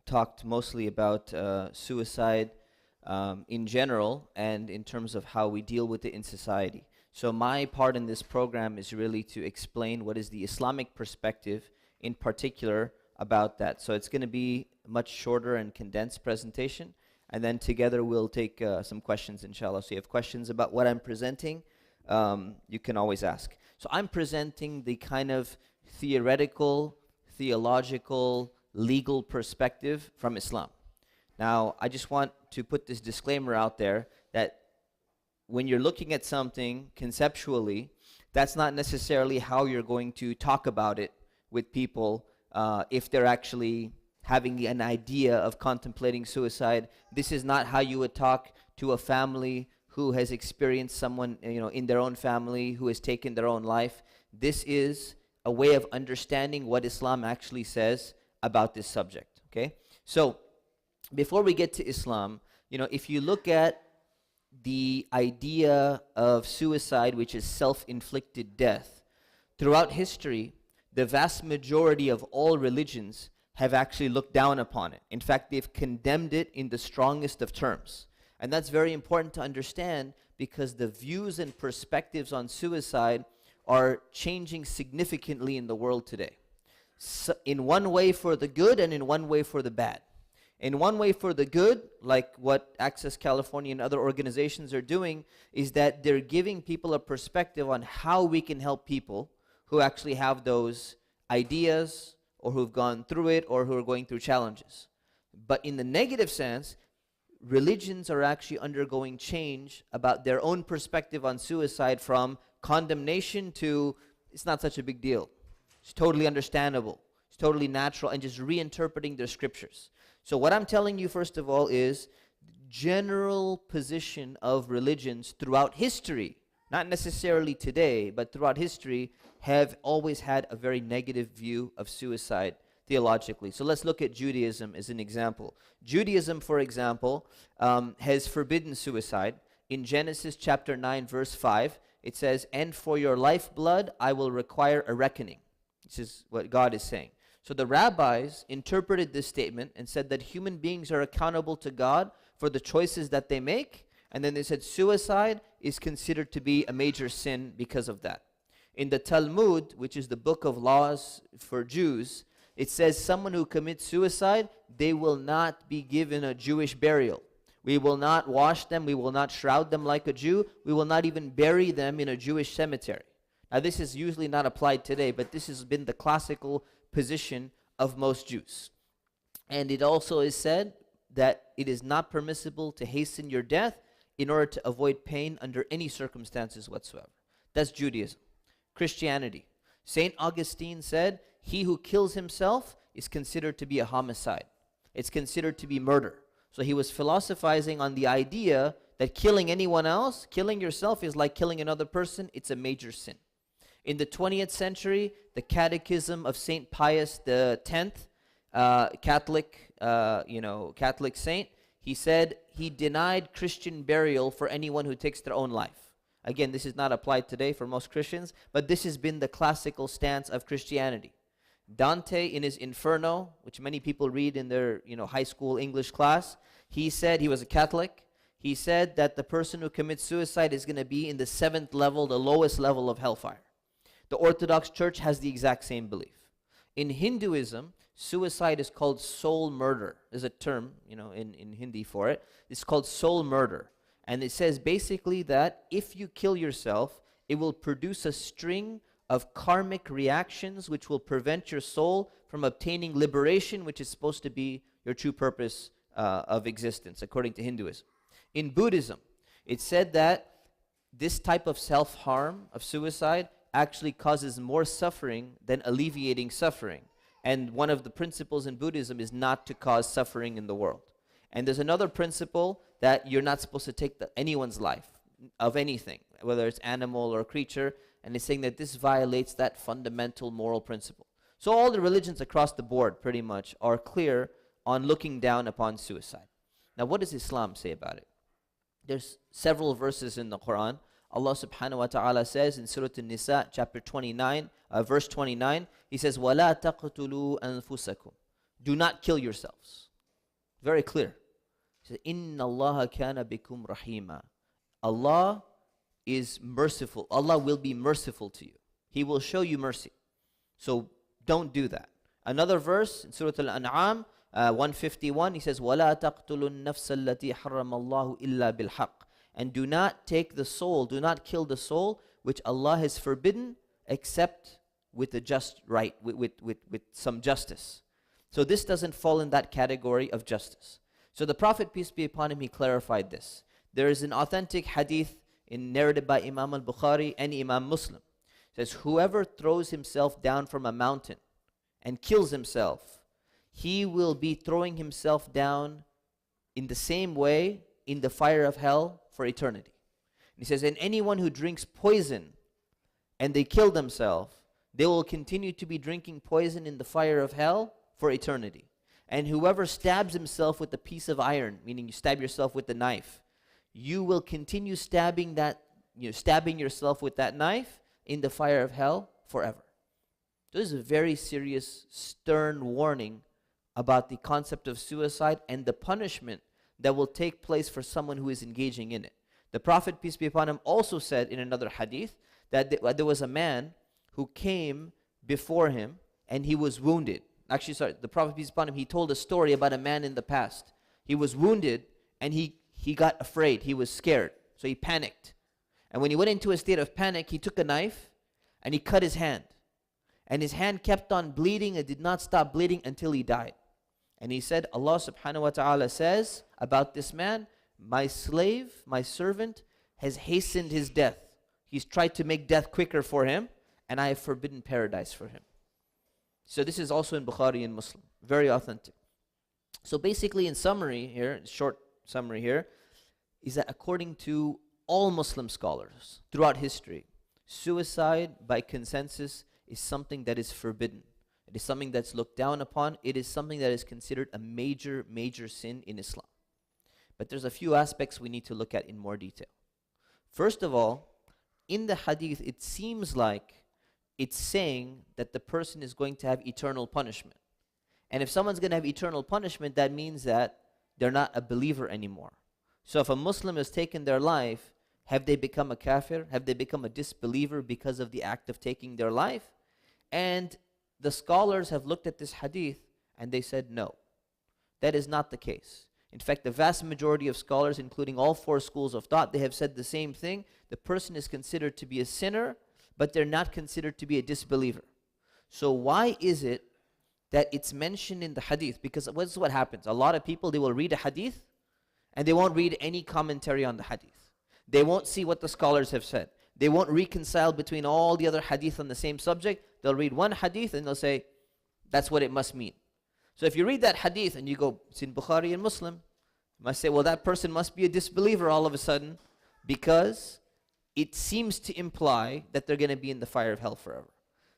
talked mostly about suicide in general and in terms of how we deal with it in society. So my part in this program is really to explain what is the Islamic perspective in particular about that. So it's going to be a much shorter and condensed presentation, and then together we'll take some questions, inshallah. So you have questions about what I'm presenting, you can always ask. So I'm presenting the kind of theological, legal perspective from Islam. Now, I just want to put this disclaimer out there that when you're looking at something conceptually, that's not necessarily how you're going to talk about it with people if they're actually having an idea of contemplating suicide. This is not how you would talk to a family who has experienced someone in their own family who has taken their own life. This is a way of understanding what Islam actually says about this subject, okay? So, before we get to Islam, if you look at the idea of suicide, which is self-inflicted death, throughout history, the vast majority of all religions have actually looked down upon it. In fact, they've condemned it in the strongest of terms. And that's very important to understand because the views and perspectives on suicide are changing significantly in the world today. So in one way for the good and in one way for the bad. In one way for the good, like what Access California and other organizations are doing, is that they're giving people a perspective on how we can help people who actually have those ideas or who've gone through it or who are going through challenges. But in the negative sense, religions are actually undergoing change about their own perspective on suicide, from condemnation to it's not such a big deal. It's totally understandable. It's totally natural, and just reinterpreting their scriptures. So what I'm telling you, first of all, is general position of religions throughout history, not necessarily today, but throughout history, have always had a very negative view of suicide theologically. So let's look at Judaism as an example. Judaism, for example, has forbidden suicide. In Genesis chapter 9, verse 5, it says, "And for your lifeblood I will require a reckoning." This is what God is saying. So the rabbis interpreted this statement and said that human beings are accountable to God for the choices that they make, and then they said suicide is considered to be a major sin because of that. In the Talmud, which is the book of laws for Jews, it says someone who commits suicide, they will not be given a Jewish burial. We will not wash them, we will not shroud them like a Jew, we will not even bury them in a Jewish cemetery. Now this is usually not applied today, but this has been the classical position of most Jews. And it also is said that it is not permissible to hasten your death in order to avoid pain under any circumstances whatsoever. That's Judaism. Christianity. St. Augustine said, he who kills himself is considered to be a homicide. It's considered to be murder. So he was philosophizing on the idea that killing anyone else, killing yourself, is like killing another person. It's a major sin. In the 20th century, the Catechism of St. Pius X, Catholic saint, he said he denied Christian burial for anyone who takes their own life. Again, this is not applied today for most Christians, but this has been the classical stance of Christianity. Dante, in his Inferno, which many people read in their high school English class, he said, he was a Catholic, he said that the person who commits suicide is going to be in the 7th level, the lowest level of hellfire. The Orthodox Church has the exact same belief. In Hinduism, suicide is called soul murder. There's a term, in Hindi for it. It's called soul murder. And it says basically that if you kill yourself, it will produce a string of karmic reactions which will prevent your soul from obtaining liberation, which is supposed to be your true purpose of existence, according to Hinduism. In Buddhism, it's said that this type of self-harm, of suicide, actually causes more suffering than alleviating suffering. And one of the principles in Buddhism is not to cause suffering in the world. And there's another principle that you're not supposed to take anyone's life, of anything, whether it's animal or creature, and it's saying that this violates that fundamental moral principle. So all the religions across the board pretty much are clear on looking down upon suicide. Now what does Islam say about it? There's several verses in the Quran. Allah subhanahu wa ta'ala says in Surah An-Nisa, chapter 29, verse 29, He says, وَلَا تَقْتُلُوا أَنفُسَكُمْ. Do not kill yourselves. Very clear. He says, إِنَّ اللَّهَ كَانَ بِكُمْ رَحِيمًا. Allah is merciful. Allah will be merciful to you. He will show you mercy. So don't do that. Another verse in Surah Al-An'am, 151, He says, وَلَا تَقْتُلُوا النَّفْسَ الَّتِي حَرَّمَ اللَّهُ إِلَّا بِالْحَقِّ. And do not take the soul, do not kill the soul which Allah has forbidden except with a just right, with some justice. So this doesn't fall in that category of justice. So the Prophet, peace be upon him, he clarified this. There is an authentic hadith narrated by Imam al-Bukhari and Imam Muslim. It says, whoever throws himself down from a mountain and kills himself, he will be throwing himself down in the same way in the fire of hell for eternity. And he says, and anyone who drinks poison and they kill themselves, they will continue to be drinking poison in the fire of hell for eternity. And whoever stabs himself with a piece of iron, meaning you stab yourself with a knife, you will continue stabbing yourself with that knife in the fire of hell forever. So this is a very serious, stern warning about the concept of suicide and the punishment that will take place for someone who is engaging in it. The Prophet, peace be upon him, also said in another hadith that there was a man who came before him and he was wounded. Actually, sorry, the Prophet, peace be upon him, he told a story about a man in the past. He was wounded and he got afraid. He was scared. So he panicked. And when he went into a state of panic, he took a knife and he cut his hand. And his hand kept on bleeding and did not stop bleeding until he died. And he said, Allah subhanahu wa ta'ala says about this man, my slave, my servant, has hastened his death. He's tried to make death quicker for him, and I have forbidden paradise for him. So this is also in Bukhari and Muslim. Very authentic. So basically in summary here, short summary here, is that according to all Muslim scholars throughout history, suicide by consensus is something that is forbidden. It is something that's looked down upon. It is something that is considered a major, major sin in Islam. But there's a few aspects we need to look at in more detail. First of all, in the hadith, it seems like it's saying that the person is going to have eternal punishment. And if someone's going to have eternal punishment, that means that they're not a believer anymore. So if a Muslim has taken their life, have they become a kafir? Have they become a disbeliever because of the act of taking their life? And the scholars have looked at this hadith and they said no. That is not the case. In fact, the vast majority of scholars, including all four schools of thought, they have said the same thing. The person is considered to be a sinner, but they're not considered to be a disbeliever. So why is it that it's mentioned in the hadith, because this is what happens. A lot of people, they will read a hadith and they won't read any commentary on the hadith. They won't see what the scholars have said. They won't reconcile between all the other hadith on the same subject. They'll read one hadith and they'll say, that's what it must mean. So if you read that hadith and you go, it's in Bukhari and Muslim, you must say, well, that person must be a disbeliever all of a sudden, because it seems to imply that they're going to be in the fire of hell forever.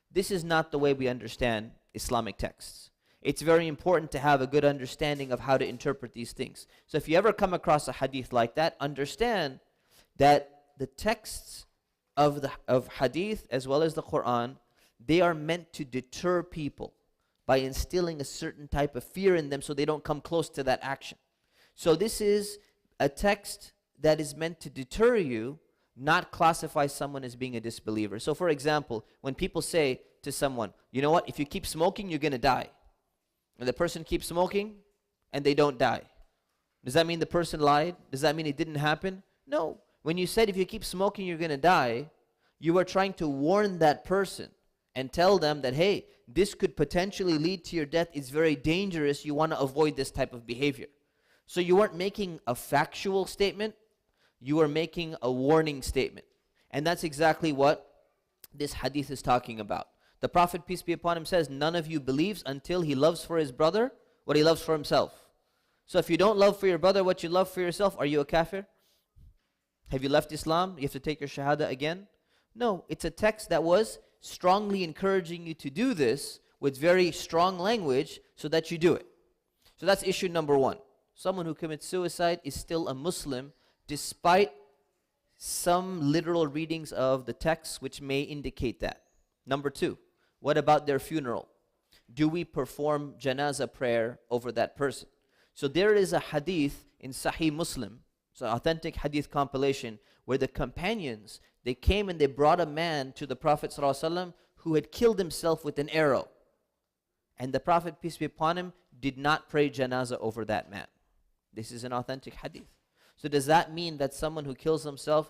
This is not the way we understand Islamic texts. It's very important to have a good understanding of how to interpret these things. So if you ever come across a hadith like that, understand that the texts of hadith as well as the Quran, they are meant to deter people by instilling a certain type of fear in them so they don't come close to that action. So this is a text that is meant to deter you, not classify someone as being a disbeliever. So for example, when people say to someone, you know what, if you keep smoking, you're going to die. And the person keeps smoking and they don't die. Does that mean the person lied? Does that mean it didn't happen? No. When you said if you keep smoking, you're going to die, you are trying to warn that person and tell them that, hey, this could potentially lead to your death. It's very dangerous. You want to avoid this type of behavior. So you weren't making a factual statement. You were making a warning statement. And that's exactly what this hadith is talking about. The Prophet, peace be upon him, says, none of you believes until he loves for his brother what he loves for himself. So if you don't love for your brother what you love for yourself, are you a kafir? Have you left Islam? You have to take your shahada again? No, it's a text that was strongly encouraging you to do this with very strong language so that you do it. So that's issue number one. Someone who commits suicide is still a Muslim despite some literal readings of the text which may indicate that. Number two, what about their funeral? Do we perform janazah prayer over that person? So there is a hadith in Sahih Muslim, it's an authentic hadith compilation, where the companions, they came and they brought a man to the Prophet ﷺ who had killed himself with an arrow. And the Prophet, peace be upon him, did not pray janazah over that man. This is an authentic hadith. So does that mean that someone who kills himself,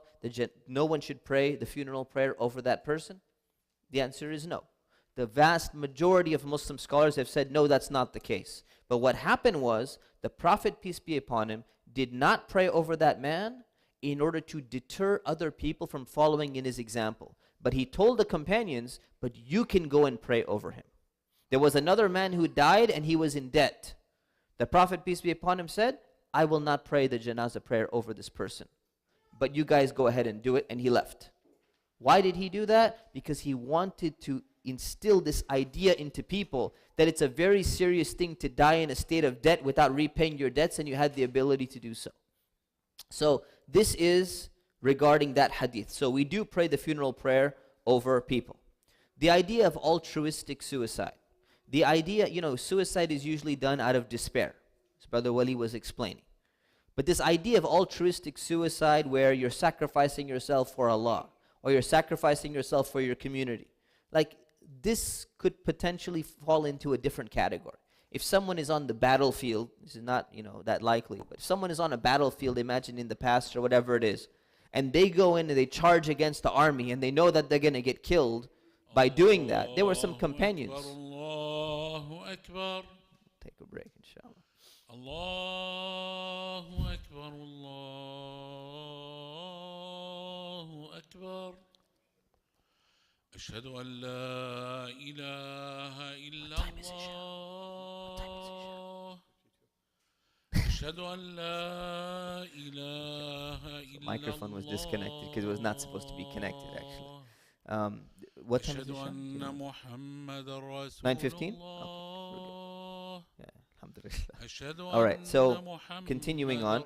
no one should pray the funeral prayer over that person? The answer is no. The vast majority of Muslim scholars have said, no, that's not the case. But what happened was, the Prophet, peace be upon him, did not pray over that man in order to deter other people from following in his example. But he told the companions, but you can go and pray over him. There was another man who died and he was in debt. The Prophet, peace be upon him, said, I will not pray the janazah prayer over this person, but you guys go ahead and do it, and he left. Why did he do that? Because he wanted to instill this idea into people that it's a very serious thing to die in a state of debt without repaying your debts, and you had the ability to do so. So this is regarding that hadith. So we do pray the funeral prayer over people. The idea of altruistic suicide. The idea, suicide is usually done out of despair, as Brother Wali was explaining. But this idea of altruistic suicide, where you're sacrificing yourself for Allah, or you're sacrificing yourself for your community, like this could potentially fall into a different category. If someone is on the battlefield, this is not, that likely, but if someone is on a battlefield, imagine in the past or whatever it is, and they go in and they charge against the army, and they know that they're going to get killed by doing that. There were some companions. Allahu Akbar. Take a break, inshallah. Allahu Akbar. Allahu Akbar. أشهد أن لا إله إلا الله أشهد أن لا إله إلا الله. Microphone was disconnected because it was not supposed to be connected, actually. What time is it? 9:15? Yeah, alhamdulillah. All right, so continuing on.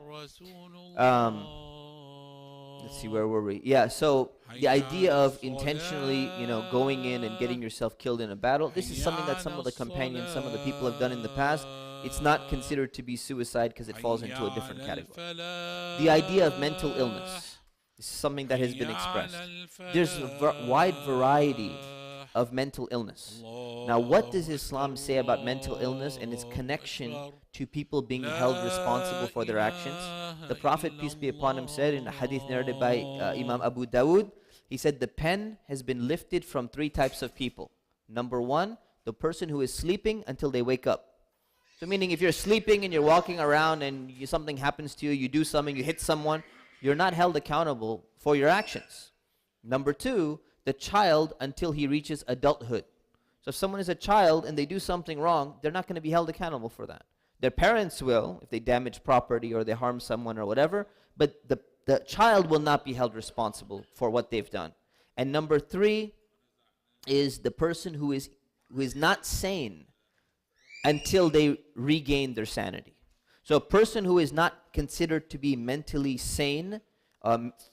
Let's see, where were we? Yeah, so the idea of intentionally, going in and getting yourself killed in a battle, this is something that some of the companions, some of the people have done in the past. It's not considered to be suicide because it falls into a different category. The idea of mental illness. This is something that has been expressed. There's a wide variety of mental illness. Now, what does Islam say about mental illness and its connection to people being held responsible for their actions? The Prophet, peace be upon him, said in a hadith narrated by Imam Abu Dawud, he said, the pen has been lifted from three types of people. Number one, The person who is sleeping until they wake up. So meaning if you're sleeping and you're walking around and something happens to you, you do something, you hit someone, you're not held accountable for your actions. Number two, the child until he reaches adulthood. So if someone is a child and they do something wrong, they're not going to be held accountable for that. Their parents will, if they damage property or they harm someone or whatever, but the child will not be held responsible for what they've done. And number three is the person who is not sane until they regain their sanity. So a person who is not considered to be mentally sane,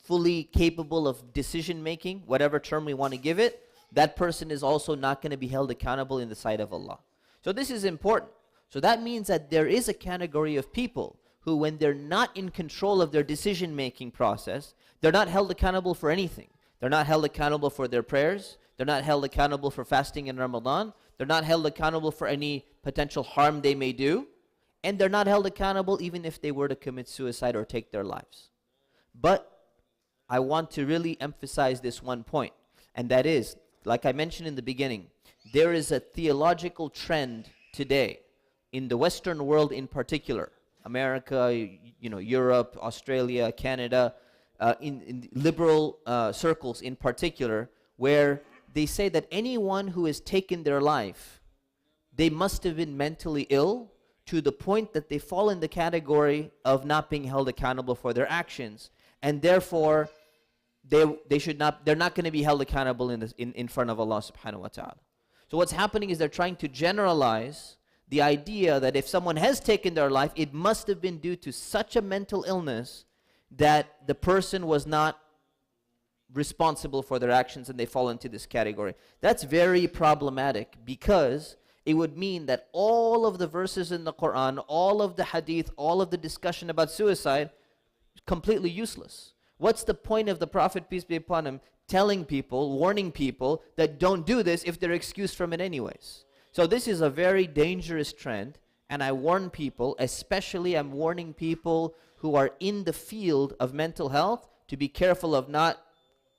fully capable of decision making, whatever term we want to give it, that person is also not going to be held accountable in the sight of Allah. So this is important. So that means that there is a category of people who, when they're not in control of their decision making process, they're not held accountable for anything. They're not held accountable for their prayers. They're not held accountable for fasting in Ramadan. They're not held accountable for any potential harm they may do. And they're not held accountable even if they were to commit suicide or take their lives. But I want to really emphasize this one point, and that is, like I mentioned in the beginning, there is a theological trend today in the Western world in particular, America, Europe, Australia, Canada, in liberal circles in particular, where they say that anyone who has taken their life, they must have been mentally ill to the point that they fall in the category of not being held accountable for their actions, and therefore they're not going to be held accountable in front of Allah subhanahu wa ta'ala. So what's happening is they're trying to generalize the idea that if someone has taken their life, it must have been due to such a mental illness that the person was not responsible for their actions and they fall into this category. That's very problematic, because it would mean that all of the verses in the Quran, all of the hadith, all of the discussion about suicide is completely useless. What's the point of the Prophet, peace be upon him, telling people, warning people that don't do this if they're excused from it anyways? So this is a very dangerous trend, and I warn people, especially I'm warning people who are in the field of mental health, to be careful of not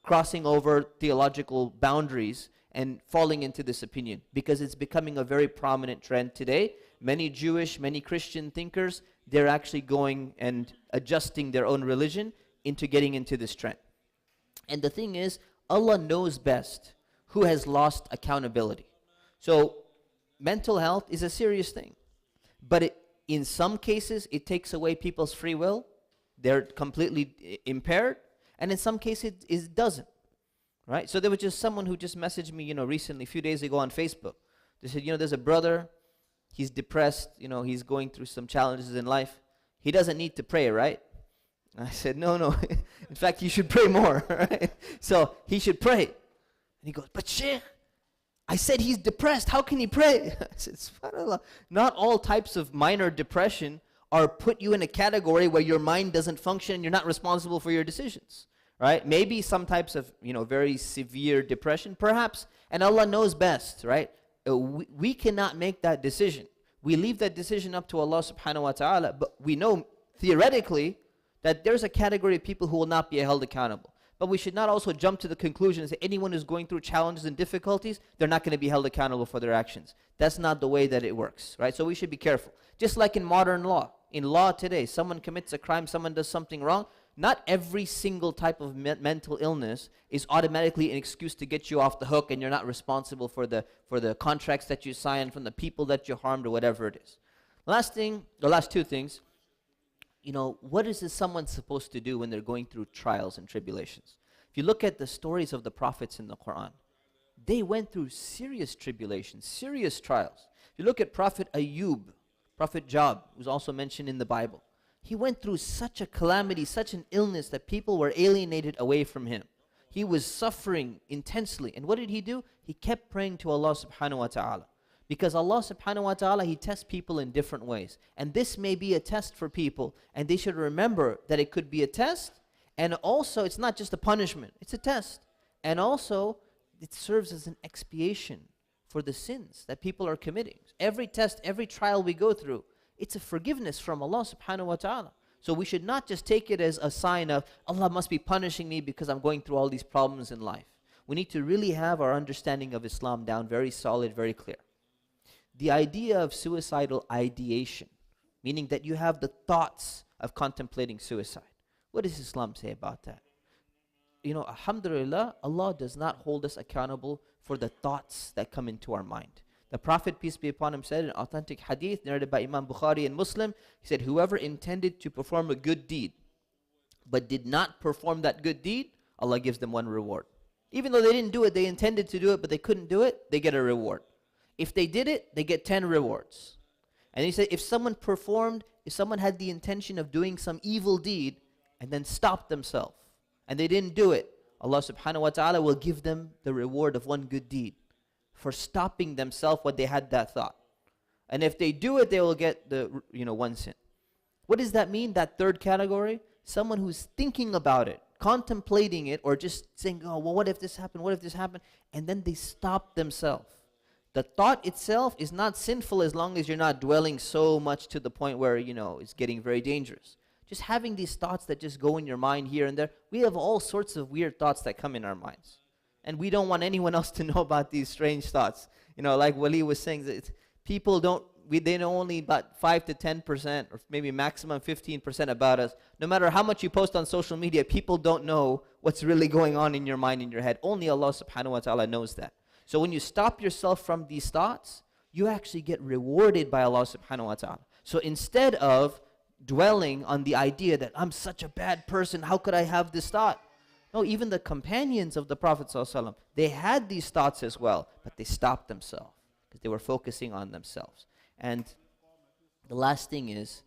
crossing over theological boundaries and falling into this opinion, because it's becoming a very prominent trend today. Many Jewish, many Christian thinkers, they're actually going and adjusting their own religion into getting into this trend. And the thing is, Allah knows best who has lost accountability. So mental health is a serious thing, but in some cases it takes away people's free will. They're completely impaired, and in some cases it doesn't. Right? So there was just someone who just messaged me, recently, a few days ago on Facebook. They said, there's a brother, he's depressed, he's going through some challenges in life. He doesn't need to pray, right? I said, no. In fact, he should pray more, right? So he should pray. And he goes, but Sheikh, I said he's depressed. How can he pray? I said, subhanAllah, not all types of minor depression are put you in a category where your mind doesn't function and you're not responsible for your decisions, right? Maybe some types of, very severe depression, perhaps, and Allah knows best, right? We cannot make that decision. We leave that decision up to Allah subhanahu wa ta'ala, but we know theoretically that there's a category of people who will not be held accountable. But we should not also jump to the conclusion and say anyone who's going through challenges and difficulties, they're not going to be held accountable for their actions. That's not the way that it works, right? So we should be careful. Just like in modern law. In law today, someone commits a crime, someone does something wrong, not every single type of mental illness is automatically an excuse to get you off the hook and you're not responsible for the contracts that you sign, from the people that you harmed, or whatever it is. The last two things. What is someone supposed to do when they're going through trials and tribulations? If you look at the stories of the prophets in the Quran, they went through serious tribulations, serious trials. If you look at Prophet Ayub, Prophet Job, who's also mentioned in the Bible, he went through such a calamity, such an illness, that people were alienated away from him. He was suffering intensely. And what did he do? He kept praying to Allah subhanahu wa ta'ala. Because Allah subhanahu wa ta'ala, He tests people in different ways. And this may be a test for people, and they should remember that it could be a test, and also it's not just a punishment, it's a test. And also, it serves as an expiation for the sins that people are committing. Every test, every trial we go through, it's a forgiveness from Allah subhanahu wa ta'ala. So we should not just take it as a sign of, Allah must be punishing me because I'm going through all these problems in life. We need to really have our understanding of Islam down very solid, very clear. the idea of suicidal ideation, meaning that you have the thoughts of contemplating suicide. What does Islam say about that? You know, alhamdulillah, Allah does not hold us accountable for the thoughts that come into our mind. The Prophet, peace be upon him, said in authentic hadith narrated by Imam Bukhari and Muslim, he said, whoever intended to perform a good deed but did not perform that good deed, Allah gives them one reward. Even though they didn't do it, they intended to do it, but they couldn't do it, they get a reward. If they did it, they get 10 rewards. And he said, if someone had the intention of doing some evil deed and then stopped themselves, and they didn't do it, Allah subhanahu wa ta'ala will give them the reward of one good deed for stopping themselves when they had that thought. And if they do it, they will get the one sin. What does that mean, that third category? Someone who's thinking about it, contemplating it, or just saying, oh, well, what if this happened, what if this happened? And then they stop themselves. The thought itself is not sinful as long as you're not dwelling so much to the point where, it's getting very dangerous. Just having these thoughts that just go in your mind here and there. We have all sorts of weird thoughts that come in our minds. And we don't want anyone else to know about these strange thoughts. Like Wali was saying, that they know only about 5 to 10% or maybe maximum 15% about us. No matter how much you post on social media, people don't know what's really going on in your mind, in your head. Only Allah subhanahu wa ta'ala knows that. So when you stop yourself from these thoughts, you actually get rewarded by Allah subhanahu wa ta'ala. So instead of dwelling on the idea that I'm such a bad person, how could I have this thought? No, even the companions of the Prophet ﷺ, they had these thoughts as well, but they stopped themselves because they were focusing on themselves. And the last thing is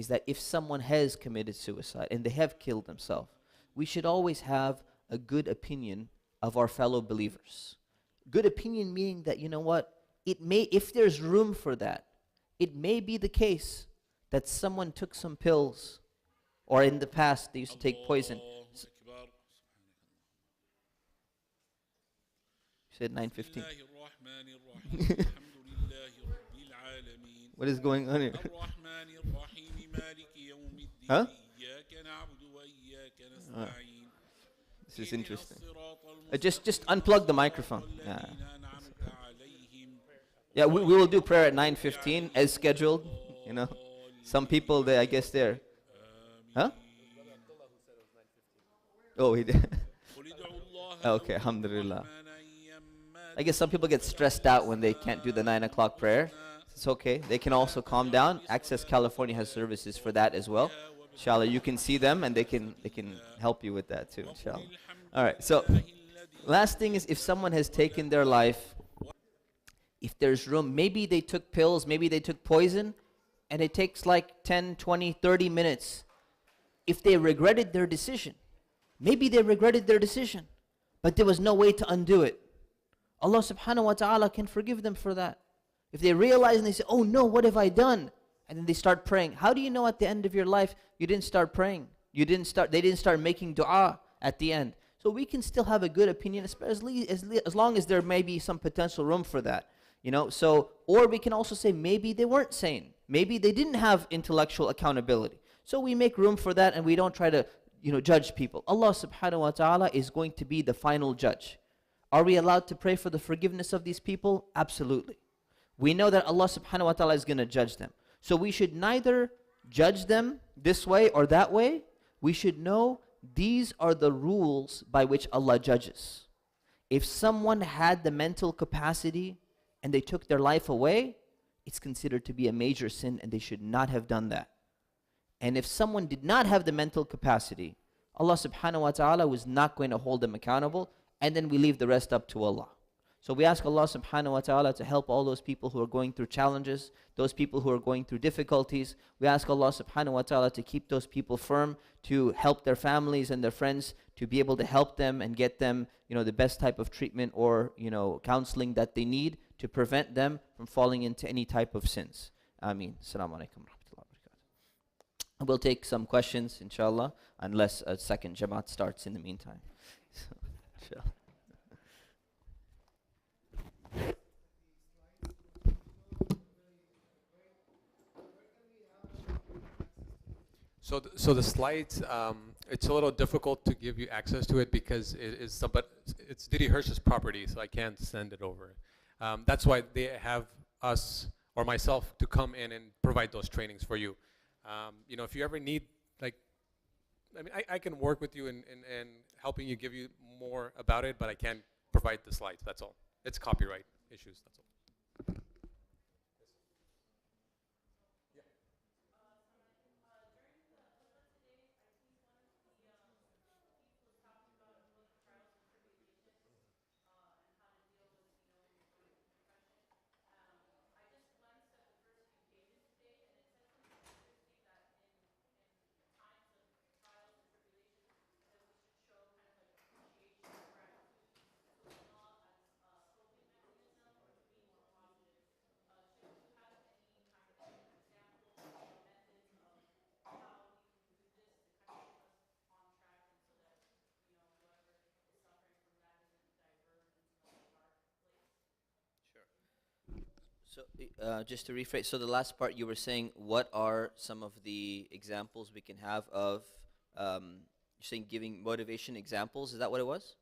that if someone has committed suicide and they have killed themselves, we should always have a good opinion of our fellow believers. Good opinion meaning that, if there's room for that, it may be the case that someone took some pills, or in the past they used to take poison. You said 9:15. What is going on here? Huh? This is interesting. Just unplug the microphone. Yeah, we will do prayer at 9:15 as scheduled. Some people, I guess they're... Huh? Oh, he did. Okay, alhamdulillah. I guess some people get stressed out when they can't do the 9 o'clock prayer. It's okay. They can also calm down. Access California has services for that as well. Inshallah, you can see them and they can help you with that too, inshallah. All right, so last thing is, if someone has taken their life, if there's room, maybe they took pills, maybe they took poison, and it takes like 10, 20, 30 minutes. If they regretted their decision, maybe they regretted their decision, but there was no way to undo it. Allah subhanahu wa ta'ala can forgive them for that. If they realize and they say, oh no, what have I done? And then they start praying. How do you know at the end of your life you didn't start praying? They didn't start making dua at the end. So we can still have a good opinion, especially as long as there may be some potential room for that. Or we can also say maybe they weren't sane. Maybe they didn't have intellectual accountability. So we make room for that and we don't try to, judge people. Allah subhanahu wa ta'ala is going to be the final judge. Are we allowed to pray for the forgiveness of these people? Absolutely. We know that Allah subhanahu wa ta'ala is going to judge them. So we should neither judge them this way or that way. We should know these are the rules by which Allah judges. If someone had the mental capacity and they took their life away, it's considered to be a major sin and they should not have done that. And if someone did not have the mental capacity, Allah subhanahu wa ta'ala was not going to hold them accountable, and then we leave the rest up to Allah. So we ask Allah subhanahu wa ta'ala to help all those people who are going through challenges, those people who are going through difficulties. We ask Allah subhanahu wa ta'ala to keep those people firm, to help their families and their friends, to be able to help them and get them, the best type of treatment or, counseling that they need to prevent them from falling into any type of sins. Ameen. Assalamu alaikum wa rahmatullahi wa barakatuh. We'll take some questions, inshallah, unless a second Jamaat starts in the meantime. So, inshallah. So the slides, it's a little difficult to give you access to it because it's Didi Hirsch's property, so I can't send it over. That's why they have us or myself to come in and provide those trainings for you. If you ever need, like, I mean, I can work with you in helping you, give you more about it, but I can't provide the slides. That's all. It's copyright issues. That's all. So, just to rephrase, so the last part you were saying, what are some of the examples we can have of, you're saying giving motivation examples? Is that what it was?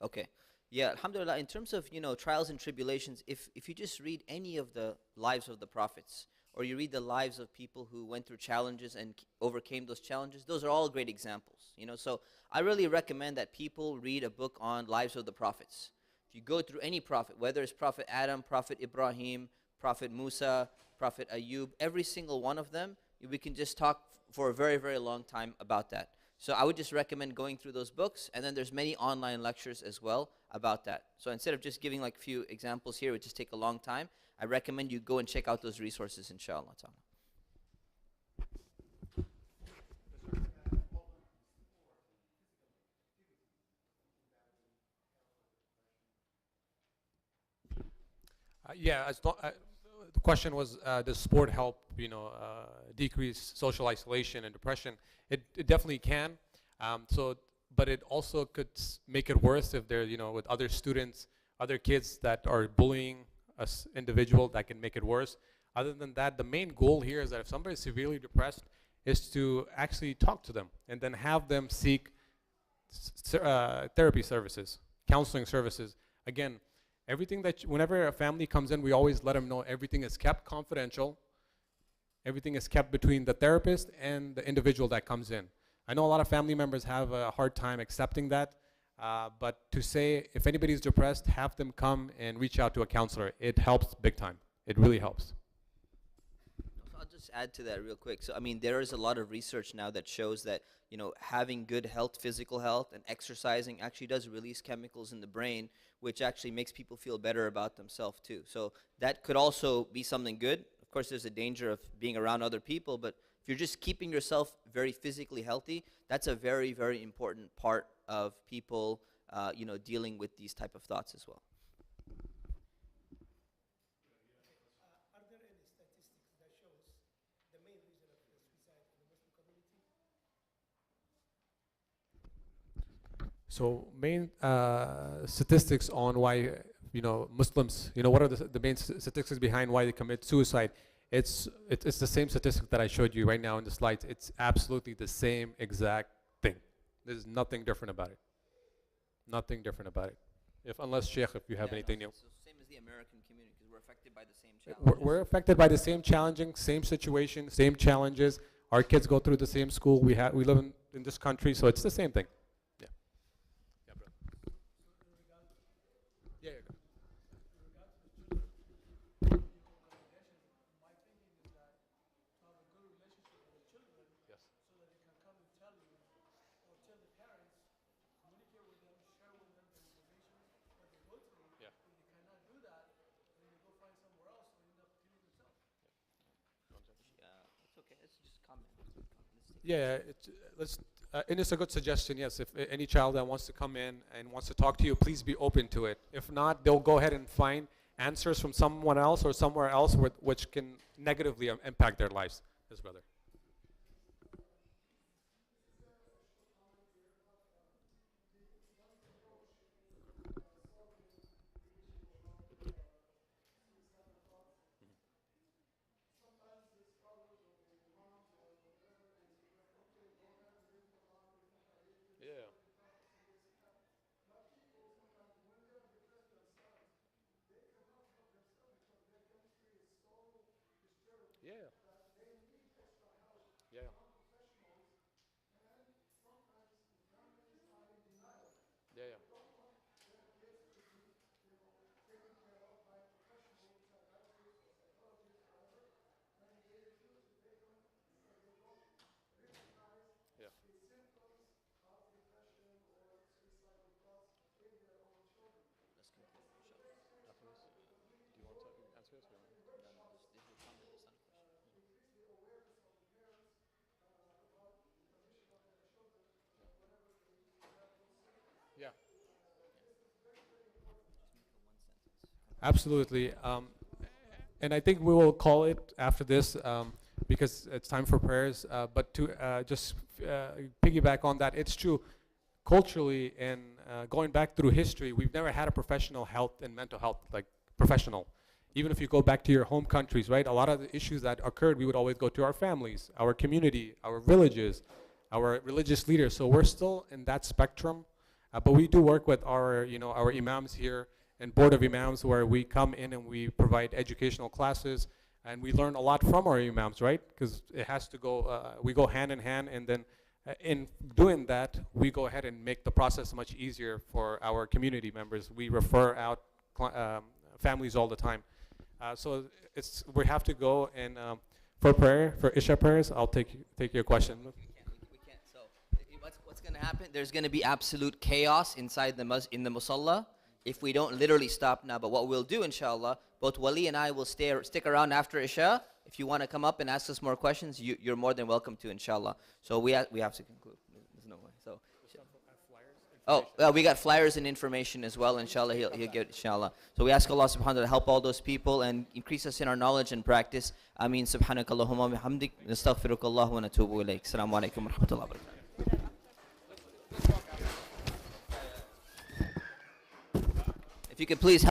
Okay. Yeah, alhamdulillah, in terms of, trials and tribulations, if you just read any of the lives of the prophets, or you read the lives of people who went through challenges and overcame those challenges, those are all great examples. So I really recommend that people read a book on lives of the prophets. If you go through any prophet, whether it's Prophet Adam, Prophet Ibrahim, Prophet Musa, Prophet Ayub, every single one of them, we can just talk for a very, very long time about that. So I would just recommend going through those books, and then there's many online lectures as well about that. So instead of just giving like a few examples here, it would just take a long time. I recommend you go and check out those resources, inshallah ta'ala. Yeah, the question was, does sport help, decrease social isolation and depression? It definitely can. But it also could make it worse if they're, with other students, other kids that are bullying us individual, that can make it worse. Other than that, the main goal here is that if somebody is severely depressed, is to actually talk to them and then have them seek therapy services, counseling services. Again, everything whenever a family comes in, we always let them know everything is kept confidential. Everything is kept between the therapist and the individual that comes in. I know a lot of family members have a hard time accepting that, but to say if anybody's depressed, have them come and reach out to a counselor. It helps big time. It really helps. I'll just add to that real quick. So, I mean, there is a lot of research now that shows that, having good health, physical health, and exercising actually does release chemicals in the brain, which actually makes people feel better about themselves too. So that could also be something good. Of course, there's a danger of being around other people, but if you're just keeping yourself very physically healthy, that's a very, very important part of people, dealing with these type of thoughts as well. Are there any statistics that shows the main reason of suicide in the Muslim community? So main statistics on why Muslims, what are the main statistics behind why they commit suicide? It's the same statistic that I showed you right now in the slides. It's absolutely the same exact thing. There's nothing different about it. Nothing different about it. Unless Sheikh, if you have anything new. So same as the American community, because we're affected by the same challenges. We're affected by the same challenging, same situation, same challenges. Our kids go through the same school. We live in this country, so it's the same thing. Yeah. Yeah, bro. Yeah, yeah. It's okay. Let's just comment. Yeah, and it's a good suggestion. Yes, if any child that wants to come in and wants to talk to you, please be open to it. If not, they'll go ahead and find answers from someone else or somewhere else which can negatively impact their lives. Yes, brother. Yeah. Yeah. Yeah. Yeah. Yeah. Yeah. After this, do you want to answer this? Yeah. Absolutely. And I think we will call it after this because it's time for prayers. But to just piggyback on that, it's true. Culturally and going back through history, we've never had a professional health and mental health like professional. Even if you go back to your home countries, right? A lot of the issues that occurred, we would always go to our families, our community, our villages, our religious leaders. So we're still in that spectrum, but we do work with our, our imams here and board of imams where we come in and we provide educational classes and we learn a lot from our imams, right? Because it has to go, we go hand in hand, and then in doing that, we go ahead and make the process much easier for our community members. We refer out families all the time. So we have to go, and for prayer, for Isha prayers, I'll take your question. We can't. So what's going to happen? There's going to be absolute chaos inside in the musalla if we don't literally stop now. But what we'll do, inshallah, both Wali and I will stick around after Isha. If you want to come up and ask us more questions, you're more than welcome to, inshallah. So we have to conclude. There's no way. So. We got flyers and information as well, inshallah. He'll get, inshallah. So we ask Allah subhanahu wa ta'ala to help all those people and increase us in our knowledge and practice. Ameen. Subhanakallahumma bihamdik. Nastaghfirukallah wa natubu ilayk. Assalamu alaikum wa rahmatullahi wa barakatuh. If you could please help